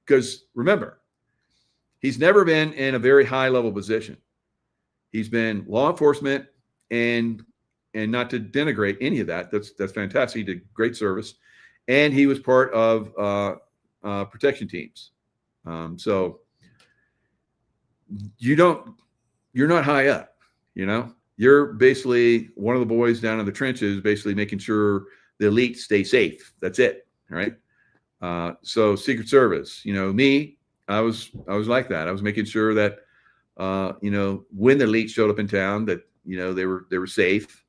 because remember, he's never been in a very high level position. He's been law enforcement, and not to denigrate any of that. That's fantastic. He did great service, and he was part of protection teams. So you're not high up. You're basically one of the boys down in the trenches, basically making sure the elite stay safe. That's it. All right. So Secret Service, me, I was like that. I was making sure that, when the elite showed up in town, that, they were safe.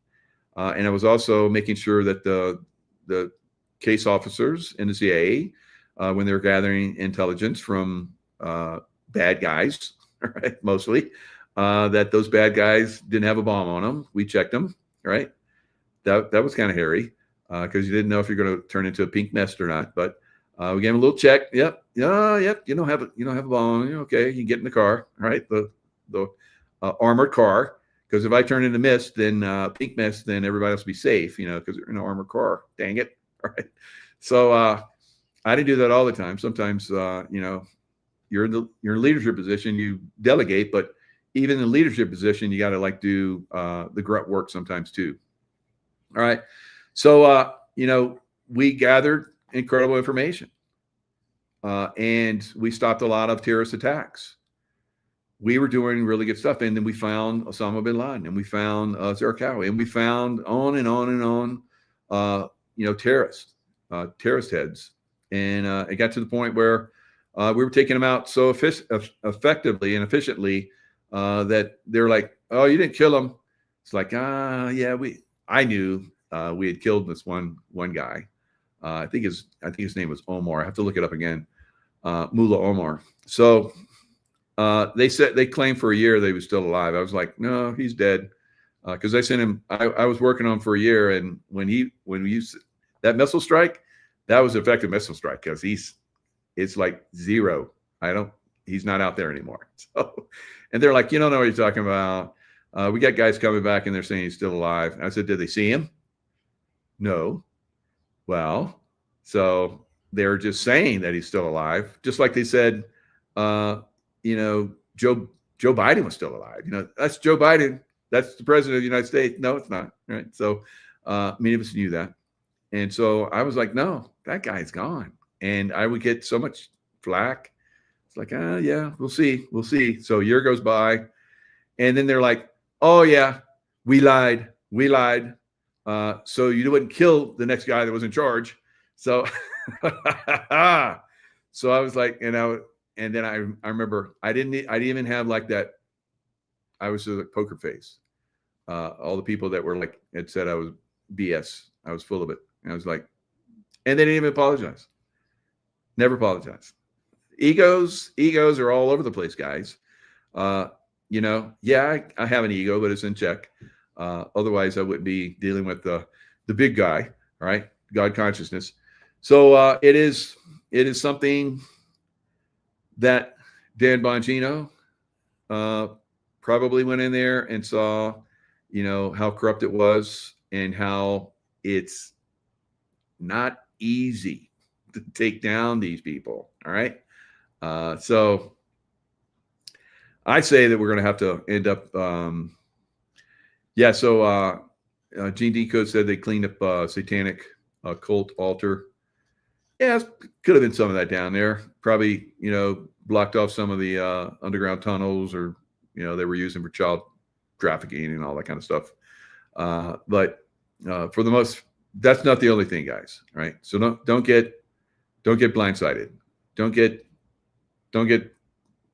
And I was also making sure that the case officers in the CIA, when they were gathering intelligence from bad guys, right, mostly, that those bad guys didn't have a bomb on them. We checked them, right? That was kind of hairy. Because you didn't know if you're going to turn into a pink nest or not. But we gave him a little check. Yep. Yep. You don't have a bomb. Okay. You can get in the car, right? The armored car. Because if I turn into mist, then pink mist, then everybody else will be safe, because they're in an armored car. Dang it. All right. So I didn't do that all the time. Sometimes, you're in a leadership position, you delegate, but even in a leadership position, you got to do the grunt work sometimes too. All right. So, we gathered incredible information, and we stopped a lot of terrorist attacks. We were doing really good stuff. And then we found Osama bin Laden, and we found Jaco, and we found on and on and on terrorist heads. And it got to the point where we were taking them out so effectively and efficiently that they're like, "Oh, you didn't kill him." It's like, yeah, I knew we had killed this one guy. I think his name was Omar. I have to look it up again. Mullah Omar. So they claimed for a year that he was still alive. I was like, no, he's dead. Because I sent him. I was working on him for a year, and when we used that missile strike, that was an effective missile strike because it's like zero. He's not out there anymore. So, and they're like, you don't know what you're talking about. We got guys coming back and they're saying he's still alive. And I said, did they see him? No. Well, so they're just saying that he's still alive, just like they said, Joe Biden was still alive. That's Joe Biden. That's the president of the United States. No, it's not. Right. So many of us knew that. And so I was like, no, that guy's gone. And I would get so much flack. It's like, yeah, we'll see. We'll see. So a year goes by. And then they're like, oh, yeah, we lied. We lied. So you wouldn't kill the next guy that was in charge. So, so I was like, and then I remember I didn't even have like that. I was a poker face. All the people that were like, had said I was BS. I was full of it. And I was like, and they didn't even apologize. Never apologize. Egos are all over the place, guys. Yeah, I have an ego, but it's in check. Otherwise I wouldn't be dealing with the big guy, right? God consciousness. So it is something that Dan Bongino probably went in there and saw, how corrupt it was and how it's not easy to take down these people. All right. So I say that we're going to have to end up. Gene Decode said they cleaned up satanic cult altar. Yeah, could have been some of that down there. Probably, blocked off some of the underground tunnels, or they were using for child trafficking and all that kind of stuff. But for the most, that's not the only thing, guys. Right? So don't get blindsided. Don't get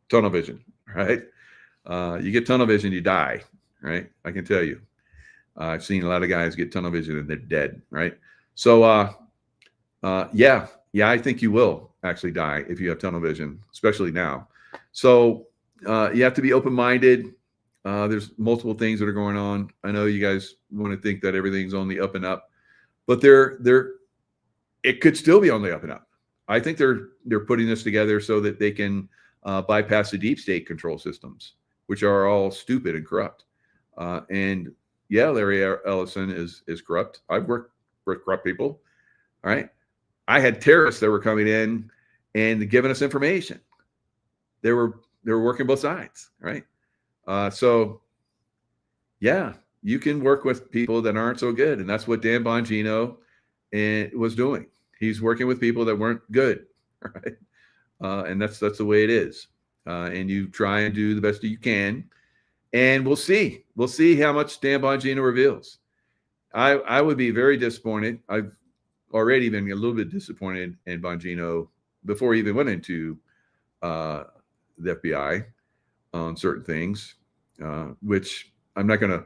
tunnel vision. Right? You get tunnel vision, you die. Right? I can tell you. I've seen a lot of guys get tunnel vision and they're dead. Right? So, yeah, I think you will actually die if you have tunnel vision, especially now. So you have to be open-minded. There's multiple things that are going on. I know you guys want to think that everything's on the up and up, but it could still be on the up and up. I think they're putting this together so that they can bypass the deep state control systems, which are all stupid and corrupt. And yeah, Larry Ellison is corrupt. I've worked with corrupt people. All right. I had terrorists that were coming in and giving us information. They were working both sides. Right. So yeah, you can work with people that aren't so good. And that's what Dan Bongino was doing. He's working with people that weren't good. Right. And that's the way it is. And you try and do the best that you can. And we'll see how much Dan Bongino reveals. I would be very disappointed. I've already been a little bit disappointed in Bongino before he even went into the FBI on certain things, which I'm no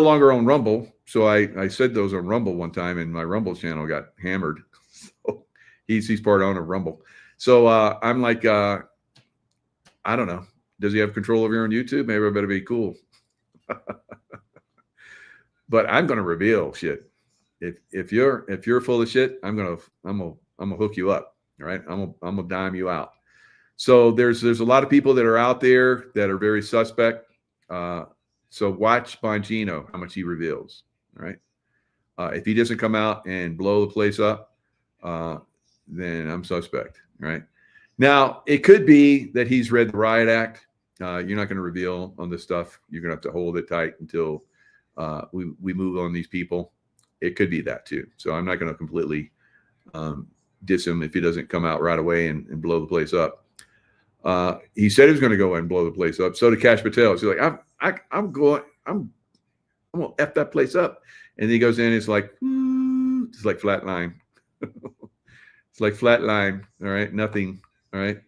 longer on Rumble. So I said those on Rumble one time, and my Rumble channel got hammered. So he's part owner of Rumble. So I'm like, I don't know. Does he have control over you on YouTube? Maybe I better be cool. But I'm going to reveal shit. If you're full of shit, I'm gonna hook you up. All right. I'm gonna dime you out. So there's a lot of people that are out there that are very suspect. So watch Bongino, how much he reveals. All right. If he doesn't come out and blow the place up, then I'm suspect. Right. Now it could be that he's read the Riot Act. You're not going to reveal on this stuff. You're going to have to hold it tight until we move on these people. It could be that too. So I'm not going to completely diss him if he doesn't come out right away and blow the place up. He said he was going to go and blow the place up. So did Kash Patel. He's like, I'm going to F that place up. And he goes in, it's like, It's like flatline. It's like flatline. All right, nothing. All right,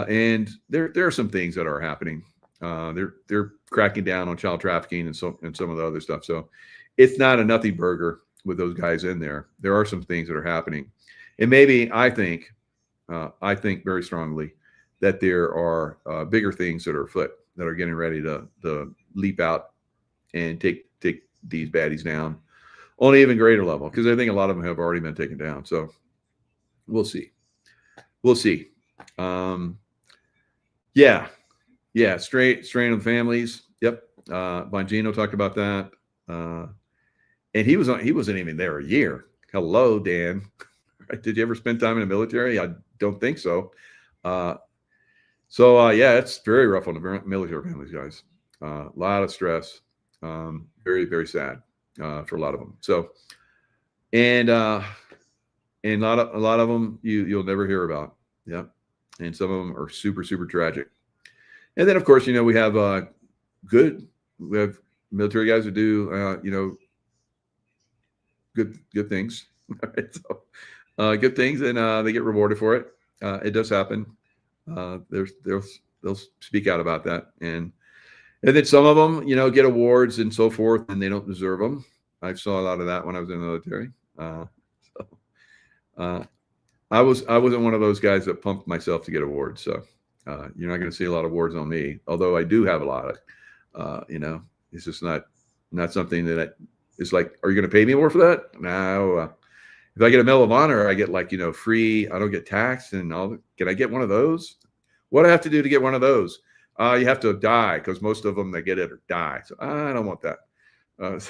and there are some things that are happening. They're cracking down on child trafficking and some of the other stuff. So it's not a nothing burger with those guys in there. There are some things that are happening, and maybe I think very strongly that there are bigger things that are afoot that are getting ready to leap out and take these baddies down on an even greater level, because I think a lot of them have already been taken down. So we'll see. Yeah, strain of families. Yep. Bongino talked about that. And he wasn't even there a year. Hello, Dan. Did you ever spend time in the military? I don't think so. Yeah, it's very rough on the military families, guys. A lot of stress. Very, very sad for a lot of them. So, and a lot of them you'll never hear about. Yeah, and some of them are super, super tragic. And then, of course, we have military guys who do good things. Good things, and they get rewarded for it. It does happen. They'll speak out about that, and then some of them, get awards and so forth, and they don't deserve them. I saw a lot of that when I was in the military. I wasn't one of those guys that pumped myself to get awards. So you're not going to see a lot of awards on me, although I do have a lot of. It's just not something that it's like, are you going to pay me more for that? No. If I get a Medal of Honor, I get free. I don't get taxed and all. Can I get one of those? What do I have to do to get one of those? You have to die, because most of them that get it die. So I don't want that. And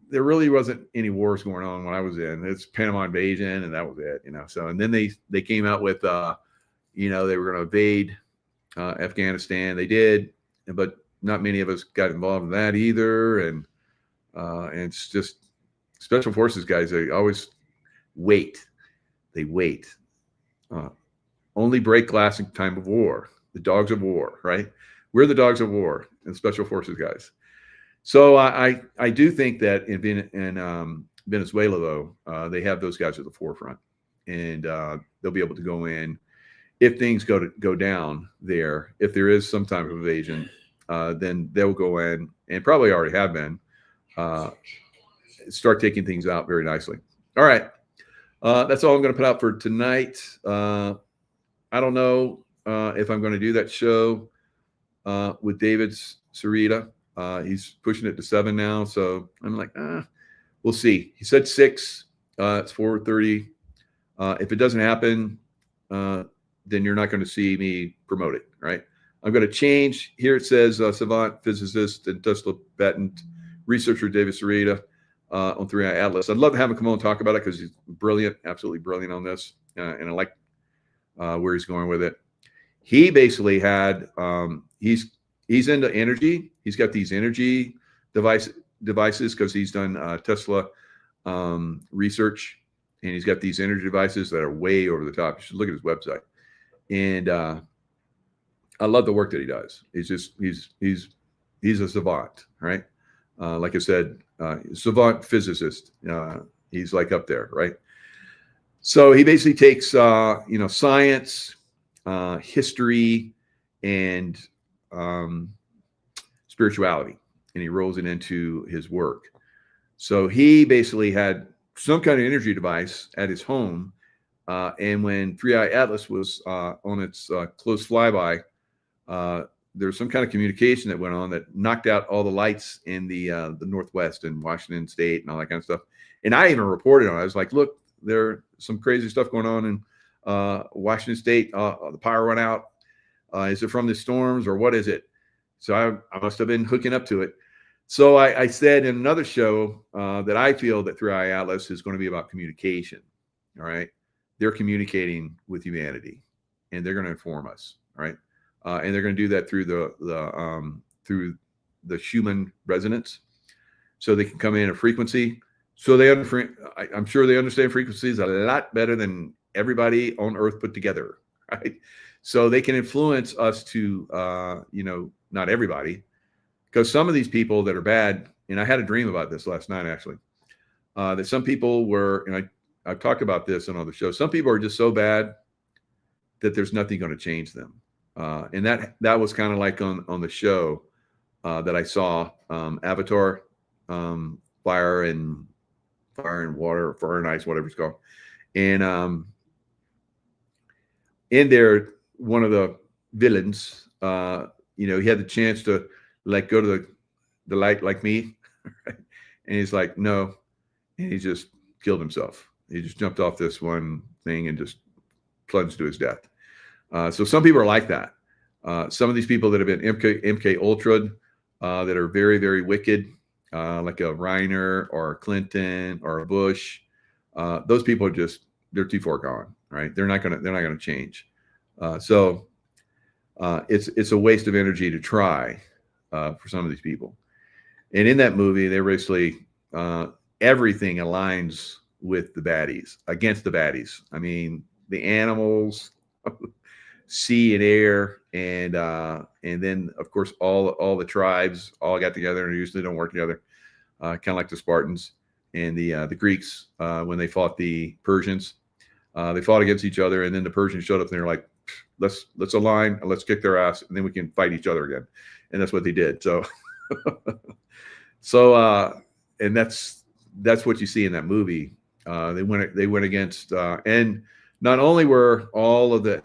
there really wasn't any wars going on when I was in. It's Panama invasion, and that was it. So, and then they came out with they were going to invade Afghanistan. They did, but not many of us got involved in that either. And it's just special forces guys. They always wait. They wait. Only break glass in time of war. The dogs of war, right? We're the dogs of war and special forces guys. So I do think that in Venezuela, though, they have those guys at the forefront, and they'll be able to go in if things go down there. If there is some type of invasion, then they'll go in, and probably already have been, start taking things out very nicely. All right. That's all I'm going to put out for tonight. I don't know if I'm going to do that show with David Sarita. He's pushing it to 7 now. So I'm like, we'll see. He said 6. It's 4:30. If it doesn't happen, then you're not going to see me promote it, right? I'm going to change. Here it says savant, physicist, and Tesla patent researcher David Sarita on 3i Atlas. I'd love to have him come on and talk about it, because he's brilliant, absolutely brilliant on this. And I like where he's going with it. He basically had, he's into energy. He's got these energy devices because he's done Tesla research, and he's got these energy devices that are way over the top. You should look at his website. And I love the work that he does. He's a savant, right? Like I said, savant physicist. He's like up there, right? So he basically takes, science, history, and spirituality, and he rolls it into his work. So he basically had some kind of energy device at his home. And when 3i Atlas was on its close flyby, there was some kind of communication that went on that knocked out all the lights in the Northwest and Washington State and all that kind of stuff. And I even reported on it. I was like, look, there's some crazy stuff going on in Washington State. The power went out. Is it from the storms, or what is it? So I must have been hooking up to it. So I said in another show that I feel that 3i Atlas is going to be about communication. All right. They're communicating with humanity, and they're going to inform us. All right. And they're going to do that through the human resonance, so they can come in a frequency. So I'm sure they understand frequencies a lot better than everybody on Earth put together, right? So they can influence us to, not everybody, because some of these people that are bad and I had a dream about this last night actually, that some people were, and I've talked about this on other shows. Some people are just so bad that there's nothing going to change them, and that was kind of like on the show that I saw, Avatar, Fire and Water, Fire and Ice, whatever it's called, and in there, one of the villains, he had the chance to like go to the light like me, right? And he's like, no, and he just killed himself. He just jumped off this one thing and just plunged to his death. So some people are like that. Some of these people that have been MK Ultra, that are very, very wicked, like a Reiner or a Clinton or a Bush, those people are they're too far gone, right? They're not gonna change. So it's a waste of energy to try for some of these people. And in that movie, they basically everything aligns with the baddies, against the baddies. I mean, the animals, sea and air, and then of course all the tribes all got together and usually don't work together, kind of like the Spartans and the Greeks when they fought the Persians. They fought against each other, and then the Persians showed up and they're like, let's align and let's kick their ass, and then we can fight each other again. And that's what they did. So and that's what you see in that movie. They went against, and not only were all of the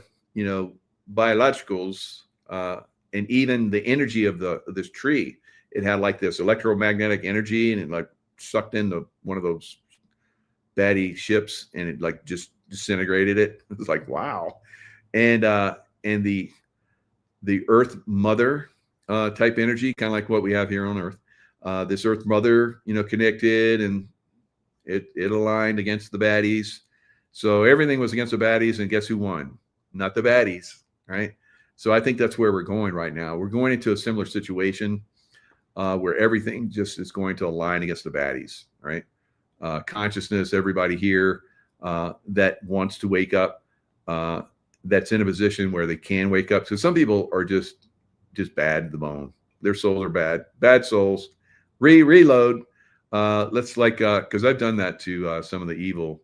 biologicals and even the energy of this tree, it had like this electromagnetic energy, and it like sucked into one of those baddie ships, and it like just disintegrated it. It was like, wow. And the Earth Mother type energy, kind of like what we have here on Earth. This Earth Mother, connected, and it aligned against the baddies. So everything was against the baddies, and guess who won? Not the baddies, right? So I think that's where we're going right now. We're going into a similar situation where everything just is going to align against the baddies, right? Consciousness, everybody here that wants to wake up, that's in a position where they can wake up. So some people are just bad to the bone. Their souls are bad souls. Reload. Let's because I've done that to some of the evil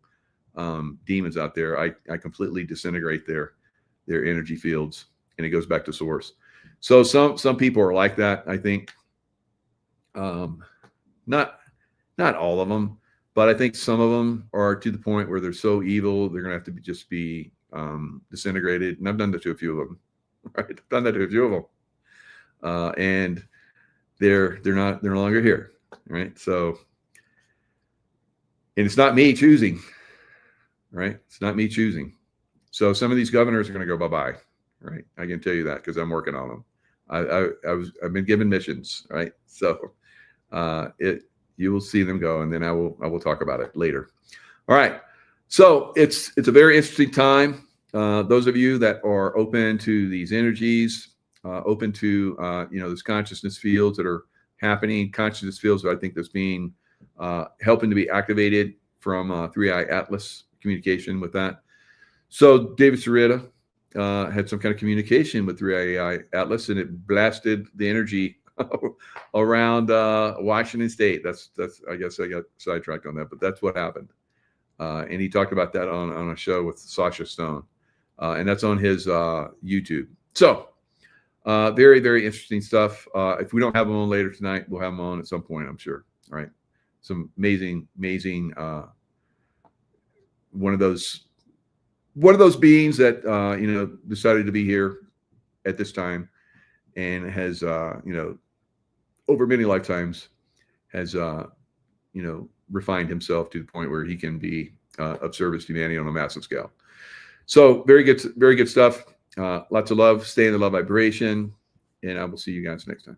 demons out there. I completely disintegrate their energy fields, and it goes back to source. So some people are like that, I think. Not all of them, but I think some of them are to the point where they're so evil they're gonna have to just be disintegrated. And I've done that to a few of them. Right? I've done that to a few of them, and they're no longer here. Right? So, and it's not me choosing. Right? It's not me choosing. So some of these governors are going to go bye-bye. Right? I can tell you that because I'm working on them. I've been given missions. Right? So you will see them go, and then I will talk about it later. All right. So it's a very interesting time. Those of you that are open to these energies, open to these consciousness fields that are happening, consciousness fields that I think that's being helping to be activated from 3i Atlas communication with that. So David Sarita had some kind of communication with 3i Atlas, and it blasted the energy around Washington State. That's I guess I got sidetracked on that, but that's what happened. And he talked about that on a show with Sasha Stone, and that's on his YouTube. So very, very interesting stuff. If we don't have them on later tonight, we'll have them on at some point, I'm sure. All right. Some amazing one of those beings that decided to be here at this time, and has over many lifetimes has refined himself to the point where he can be of service to humanity on a massive scale. So very good stuff. Lots of love. Stay in the love vibration, and I will see you guys next time.